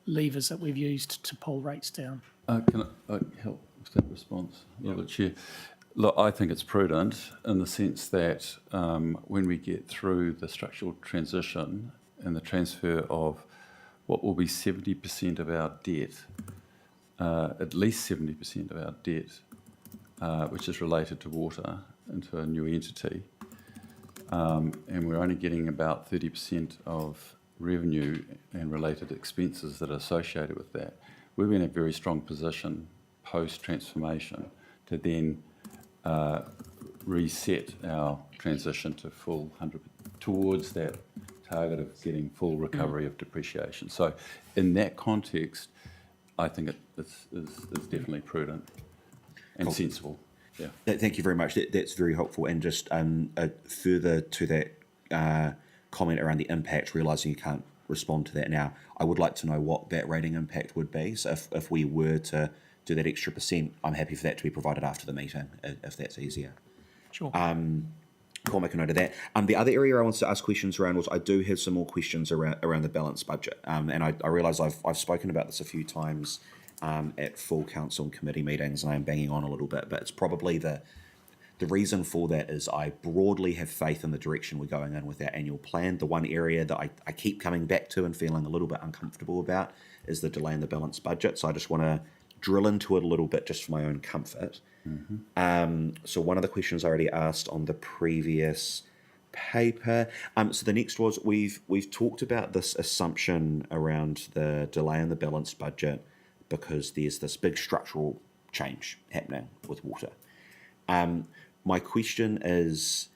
levers that we've used to pull rates down. Can I help with that response, Lord Chair? Look, I think it's prudent in the sense that when we get through the structural transition and the transfer of what will be 70% of our debt, at least 70% of our debt, which is related to water, into a new entity, and we're only getting about 30% of revenue and related expenses that are associated with that, we've been in a very strong position post-transformation to then reset our transition to full 100 towards that target of getting full recovery of depreciation. So in that context, I think it's definitely prudent and sensible. Yeah. Thank you very much. That's very helpful. And just further to that comment around the impact, realising you can't respond to that now, I would like to know what that rating impact would be. So if we were to do that extra %, I'm happy for that to be provided after the meeting, if that's easier. Sure. Cool, make a note of that. The other area I wanted to ask questions around was I do have some more questions around the balanced budget. And I realise I've spoken about this a few times at full council and committee meetings, and I'm banging on a little bit, but it's probably the reason for that is I broadly have faith in the direction we're going in with our annual plan. The one area that I keep coming back to and feeling a little bit uncomfortable about is the delay in the balanced budget. So I just want to drill into it a little bit just for my own comfort. Mm-hmm. So one of the questions I already asked on the previous paper. So the next was we've talked about this assumption around the delay in the balanced budget because there's this big structural change happening with water. My question is,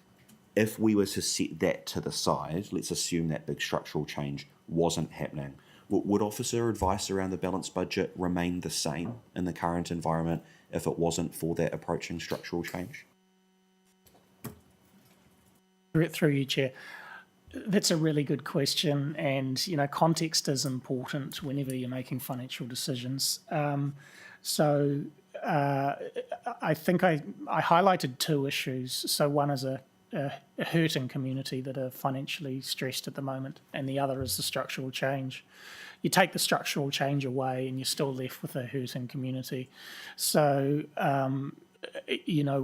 if we were to set that to the side, let's assume that big structural change wasn't happening, would officer advice around the balanced budget remain the same in the current environment if it wasn't for that approaching structural change? Through you, Chair. That's a really good question, and context is important whenever you're making financial decisions. I think I highlighted two issues. So one is a hurting community that are financially stressed at the moment, and the other is the structural change. You take the structural change away and you're still left with a hurting community. So,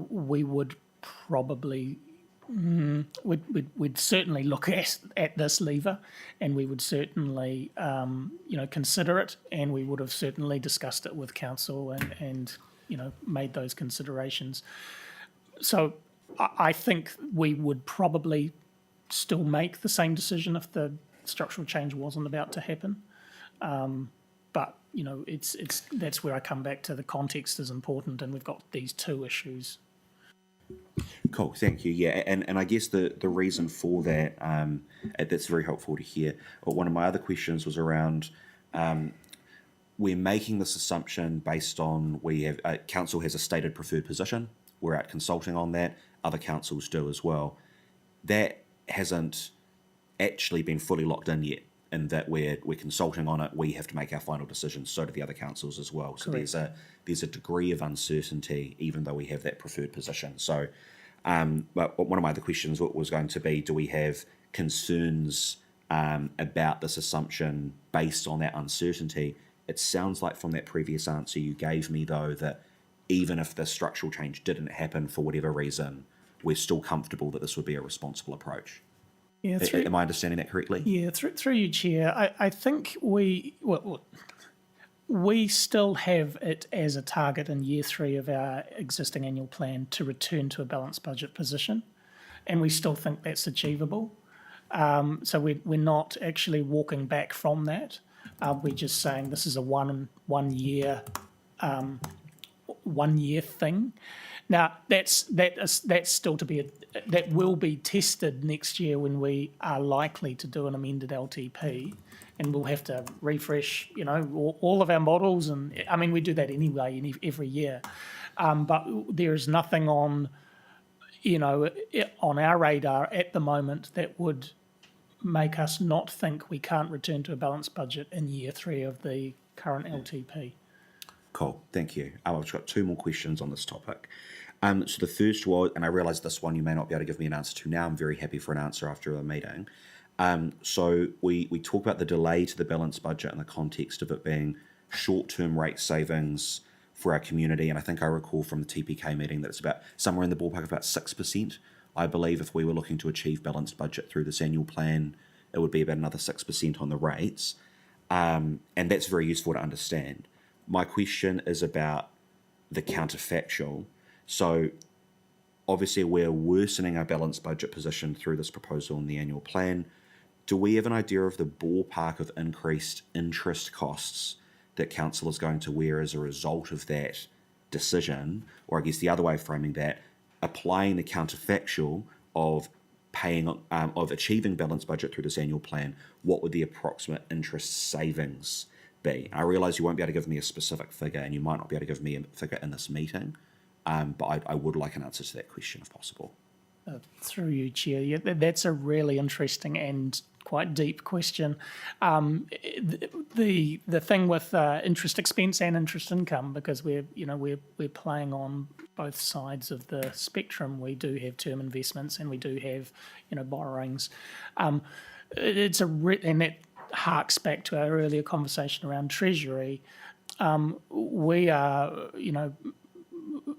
we would probably, we'd certainly look at this lever, and we would certainly, consider it, and we would have certainly discussed it with council and made those considerations. So I think we would probably still make the same decision if the structural change wasn't about to happen. But that's where I come back to the context is important, and we've got these two issues. Cool, thank you. Yeah, and I guess the reason for that, that's very helpful to hear. But one of my other questions was around we're making this assumption based on council has a stated preferred position. We're out consulting on that. Other councils do as well. That hasn't actually been fully locked in yet, in that we're consulting on it. We have to make our final decisions. So do the other councils as well. So there's a degree of uncertainty, even though we have that preferred position. So, but one of my other questions was going to be: do we have concerns about this assumption based on that uncertainty? It sounds like from that previous answer you gave me, though, that even if the structural change didn't happen for whatever reason, we're still comfortable that this would be a responsible approach. Yeah, Am I understanding that correctly? Yeah, through you, Chair. I think we still have it as a target in year 3 of our existing annual plan to return to a balanced budget position, and we still think that's achievable. So we're not actually walking back from that. We're just saying this is a one year thing. Now that's still to be that will be tested next year when we are likely to do an amended LTP, and we'll have to refresh, all of our models. And I mean, we do that anyway every year, but there is nothing on our radar at the moment that would make us not think we can't return to a balanced budget in year 3 of the current LTP. Cool, thank you. I've got 2 more questions on this topic. So the first was, and I realise this one you may not be able to give me an answer to now. I'm very happy for an answer after the meeting. So we talk about the delay to the balanced budget in the context of it being short-term rate savings for our community, and I think I recall from the TPK meeting that it's about somewhere in the ballpark of about 6%. I believe if we were looking to achieve balanced budget through this annual plan, it would be about another 6% on the rates, and that's very useful to understand. My question is about the counterfactual. So obviously we're worsening our balanced budget position through this proposal in the annual plan. Do we have an idea of the ballpark of increased interest costs that council is going to wear as a result of that decision? Or I guess the other way of framing that, applying the counterfactual of of achieving balanced budget through this annual plan, what would the approximate interest savings be? I realise you won't be able to give me a specific figure, and you might not be able to give me a figure in this meeting, but I would like an answer to that question if possible. Through you, Chair. Yeah, that's a really interesting and quite deep question. The thing with interest expense and interest income, because we're playing on both sides of the spectrum. We do have term investments and we do have borrowings. And that harks back to our earlier conversation around Treasury. We are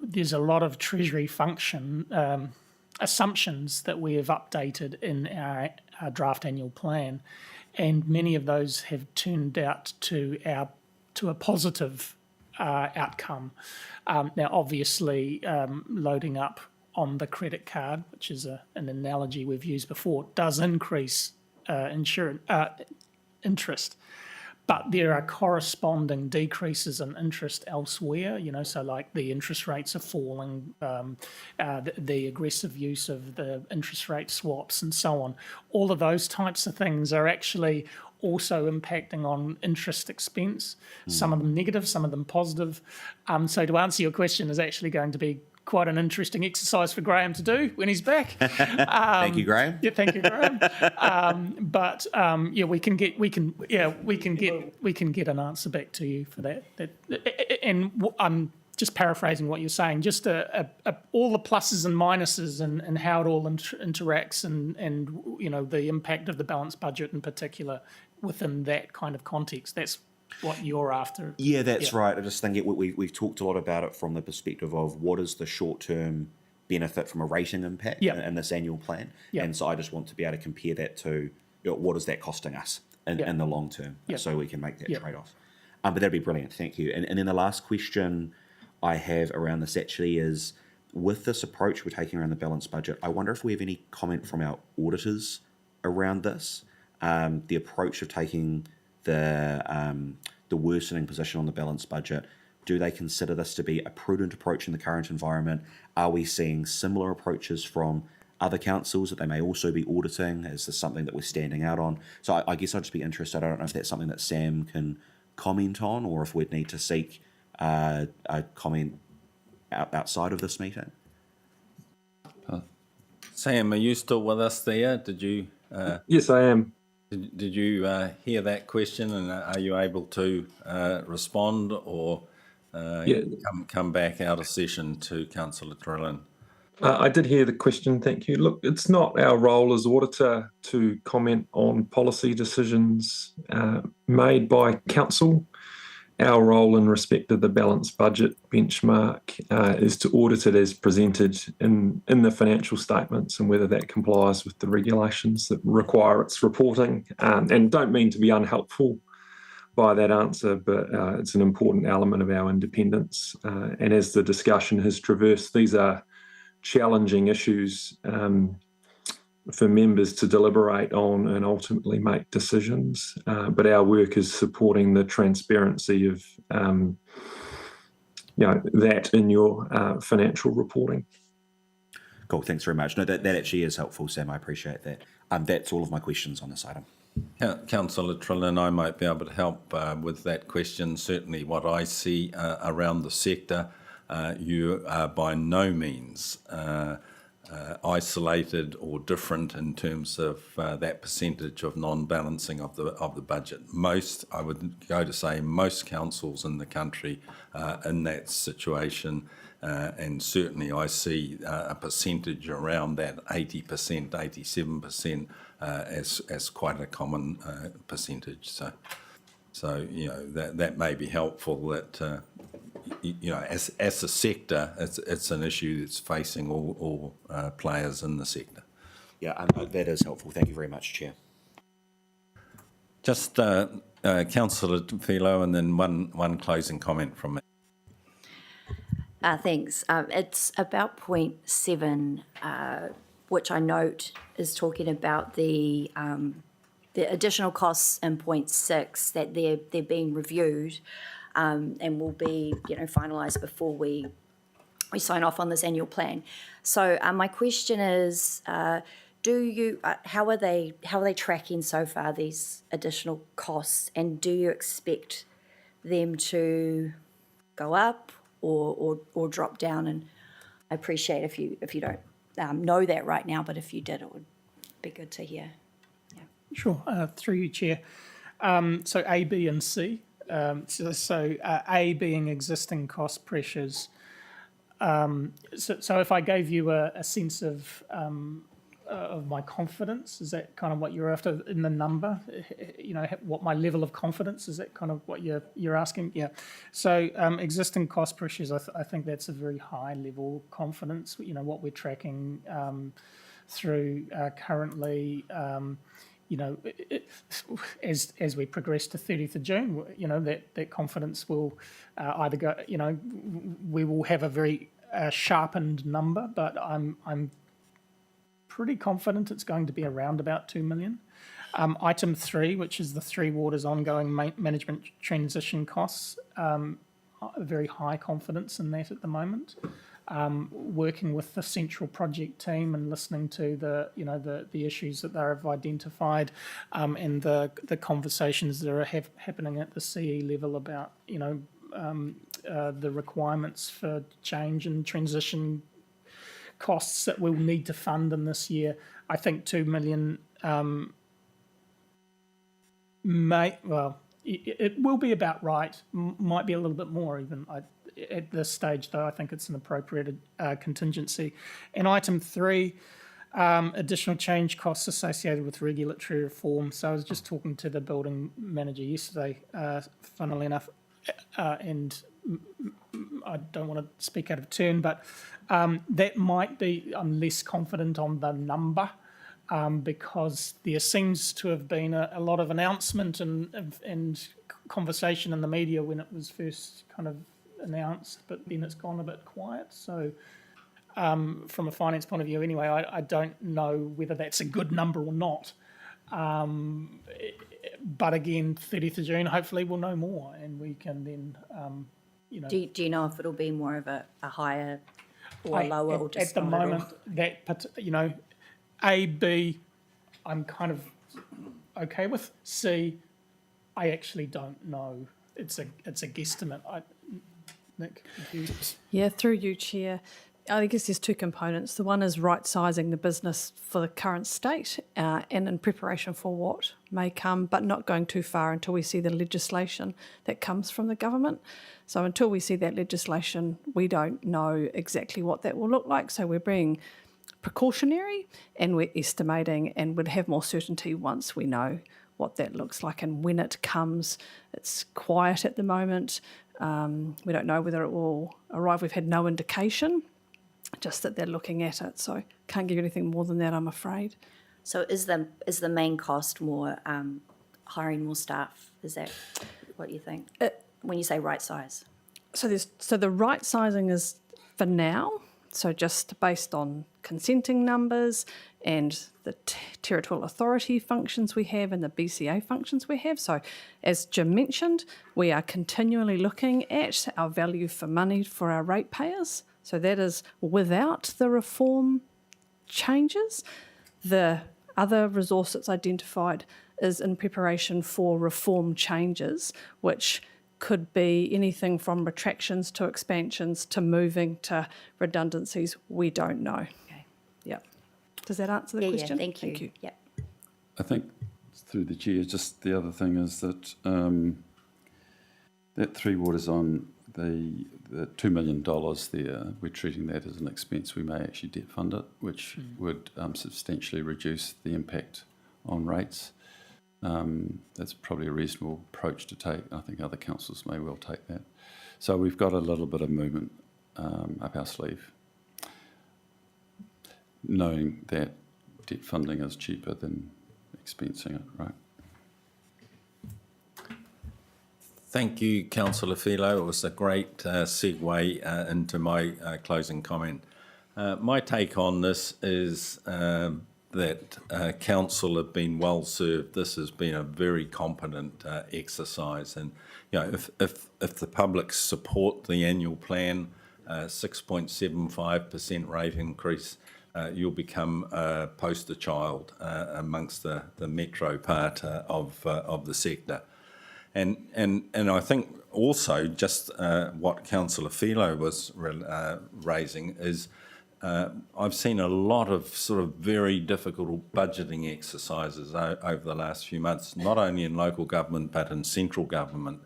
there's a lot of Treasury function assumptions that we have updated in our draft annual plan, and many of those have turned out to a positive outcome. Now, obviously, loading up on the credit card, which is an analogy we've used before, does increase interest. But there are corresponding decreases in interest elsewhere, so like the interest rates are falling, the aggressive use of the interest rate swaps and so on. All of those types of things are actually also impacting on interest expense, some of them negative, some of them positive. So to answer your question is actually going to be quite an interesting exercise for Graham to do when he's back. Thank you, Graham. Yeah, thank you, Graham. We can get an answer back to you for that. And I'm just paraphrasing what you're saying. Just all the pluses and minuses and how it all interacts and the impact of the balanced budget in particular within that kind of context. That's what you're after. Yeah, that's right. I just think we've talked a lot about it from the perspective of what is the short-term benefit from a rating impact in this annual plan. And so I just want to be able to compare that to what is that costing us in the long term, so we can make that trade-off. But that'd be brilliant. Thank you. And then the last question I have around this actually is, with this approach we're taking around the balanced budget, I wonder if we have any comment from our auditors around this, the approach of taking the worsening position on the balanced budget. Do they consider this to be a prudent approach in the current environment? Are we seeing similar approaches from other councils that they may also be auditing? Is this something that we're standing out on? So I guess I'd just be interested. I don't know if that's something that Sam can comment on, or if we'd need to seek a comment outside of this meeting. Sam, are you still with us there? Did you Yes, I am. did you hear that question, and are you able to respond, or Yeah. come back out of session to Councillor Trillin? I did hear the question, thank you. Look, it's not our role as auditor to comment on policy decisions made by council. Our role in respect of the balanced budget benchmark is to audit it as presented in the financial statements and whether that complies with the regulations that require its reporting. And don't mean to be unhelpful by that answer, but it's an important element of our independence. And as the discussion has traversed, these are challenging issues for members to deliberate on and ultimately make decisions. But our work is supporting the transparency of that in your financial reporting. Cool, thanks very much. No, that actually is helpful, Sam. I appreciate that. That's all of my questions on this item. Councillor Trillin, I might be able to help with that question. Certainly what I see around the sector, you are by no means isolated or different in terms of that percentage of non-balancing of the budget. I would go to say most councils in the country in that situation, and certainly I see a percentage around that 80%, 87% as quite a common percentage. So that may be helpful. That as a sector, it's an issue that's facing all players in the sector. Yeah, that is helpful. Thank you very much, Chair. Just Councillor Philo, and then one closing comment from me. Thanks. It's about point 7, which I note is talking about the additional costs in point 6, that they're being reviewed and will be finalised before we sign off on this annual plan. So my question is, how are they tracking so far, these additional costs, and do you expect them to go up or drop down? And I appreciate if you don't know that right now, but if you did, it would be good to hear. Yeah. Sure, through you, Chair. So A, B and C. So A being existing cost pressures. So if I gave you a sense of my confidence, is that kind of what you're after in the number? What my level of confidence, is that kind of what you're asking? Yeah. So existing cost pressures, I think that's a very high level of confidence. What we're tracking through currently. As we progress to 30th of June, that confidence will either go, we will have a very sharpened number, but I'm pretty confident it's going to be around about 2 million. Item 3, which is the Three Waters ongoing management transition costs, very high confidence in that at the moment. Working with the central project team and listening to the issues that they have identified, and the conversations that are happening at the CE level about the requirements for change and transition costs that we'll need to fund in this year. I think 2 million it will be about right. Might be a little bit more even. At this stage, though, I think it's an appropriate contingency. And item 3, additional change costs associated with regulatory reform. So I was just talking to the building manager yesterday, funnily enough, and I don't want to speak out of turn, but that might be, I'm less confident on the number, because there seems to have been a lot of announcement and conversation in the media when it was first kind of announced, but then it's gone a bit quiet. So from a finance point of view anyway, I don't know whether that's a good number or not. But again, 30th of June, hopefully we'll know more and we can then, Do you know if it'll be more of a higher or lower, or just at the moment, A, B, I'm kind of okay with. C, I actually don't know. It's a guesstimate. Nick, Yeah, through you, Chair. I guess there's two components. The one is right-sizing the business for the current state and in preparation for what may come, but not going too far until we see the legislation that comes from the government. So until we see that legislation, we don't know exactly what that will look like. So we're being precautionary and we're estimating, and we'll have more certainty once we know what that looks like and when it comes. It's quiet at the moment. We don't know whether it will arrive. We've had no indication, just that they're looking at it. So can't give you anything more than that, I'm afraid. So is the main cost more hiring more staff? Is that what you think? When you say right size? So the right sizing is for now. So just based on consenting numbers and the territorial authority functions we have and the BCA functions we have. So as Jim mentioned, we are continually looking at our value for money for our ratepayers. So that is without the reform changes. The other resource that's identified is in preparation for reform changes, which could be anything from retractions to expansions to moving to redundancies. We don't know. Okay. Yep. Does that answer the question? Yeah, thank you. Yep. I think through the chair, just the other thing is that that Three Waters on the $2 million there, we're treating that as an expense. We may actually debt fund it, which would substantially reduce the impact on rates. That's probably a reasonable approach to take. I think other councils may well take that. So we've got a little bit of movement up our sleeve, knowing that debt funding is cheaper than expensing it, right? Thank you, Councillor Philo. It was a great segue into my closing comment. My take on this is that council have been well served. This has been a very competent exercise, and if the public support the annual plan, 6.75% rate increase, you'll become a poster child amongst the metro part of the sector. And I think also just what Councillor Philo was raising is I've seen a lot of sort of very difficult budgeting exercises over the last few months, not only in local government but in central government.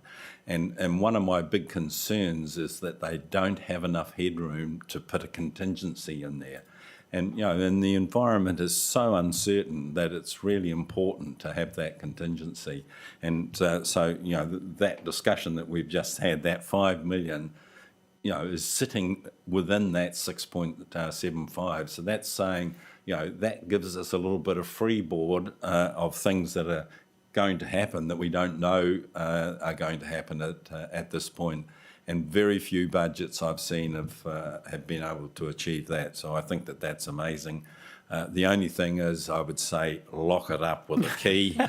And one of my big concerns is that they don't have enough headroom to put a contingency in there. And, and the environment is so uncertain that it's really important to have that contingency. And so, that discussion that we've just had, that 5 million, is sitting within that 6.75. So that's saying, that gives us a little bit of freeboard of things that are going to happen that we don't know are going to happen at this point. And very few budgets I've seen have been able to achieve that. So I think that that's amazing. The only thing is, I would say, lock it up with a key.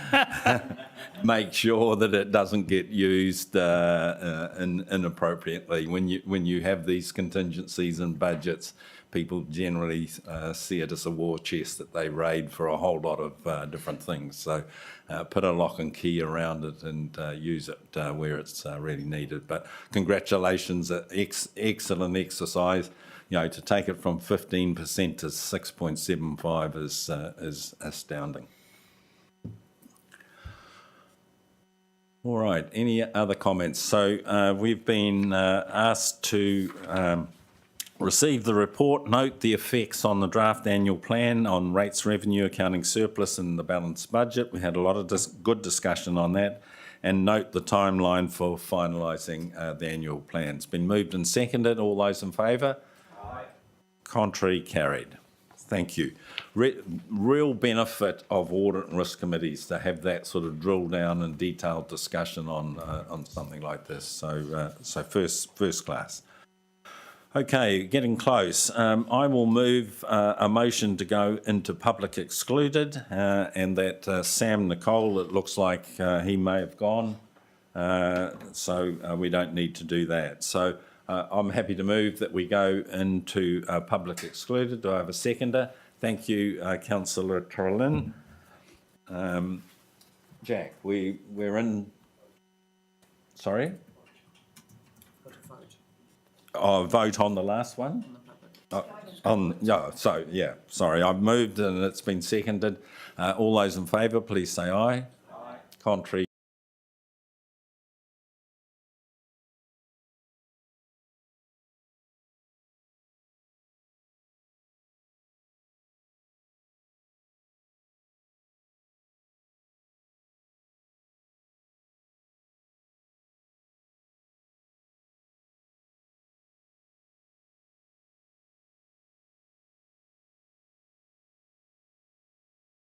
Make sure that it doesn't get used inappropriately. When you have these contingencies and budgets, people generally see it as a war chest that they raid for a whole lot of different things. So put a lock and key around it and use it where it's really needed. But congratulations, excellent exercise. To take it from 15% to 6.75 is astounding. All right, any other comments? So we've been asked to receive the report, note the effects on the draft annual plan on rates, revenue, accounting surplus and the balanced budget. We had a lot of good discussion on that, and note the timeline for finalising the annual plan. It's been moved and seconded. All those in favour? Aye. Contrary, carried. Thank you. Real benefit of audit and risk committees to have that sort of drill down and detailed discussion on something like this. So first class. Okay, getting close. I will move a motion to go into public excluded, and that Sam Nicole, it looks like he may have gone, so we don't need to do that. So I'm happy to move that we go into public excluded. Do I have a seconder? Thank you, Councillor Carolyn. Jack, we're in... Sorry? Vote on the last one? Sorry, I've moved and it's been seconded. All those in favour, please say aye. Aye. Contrary,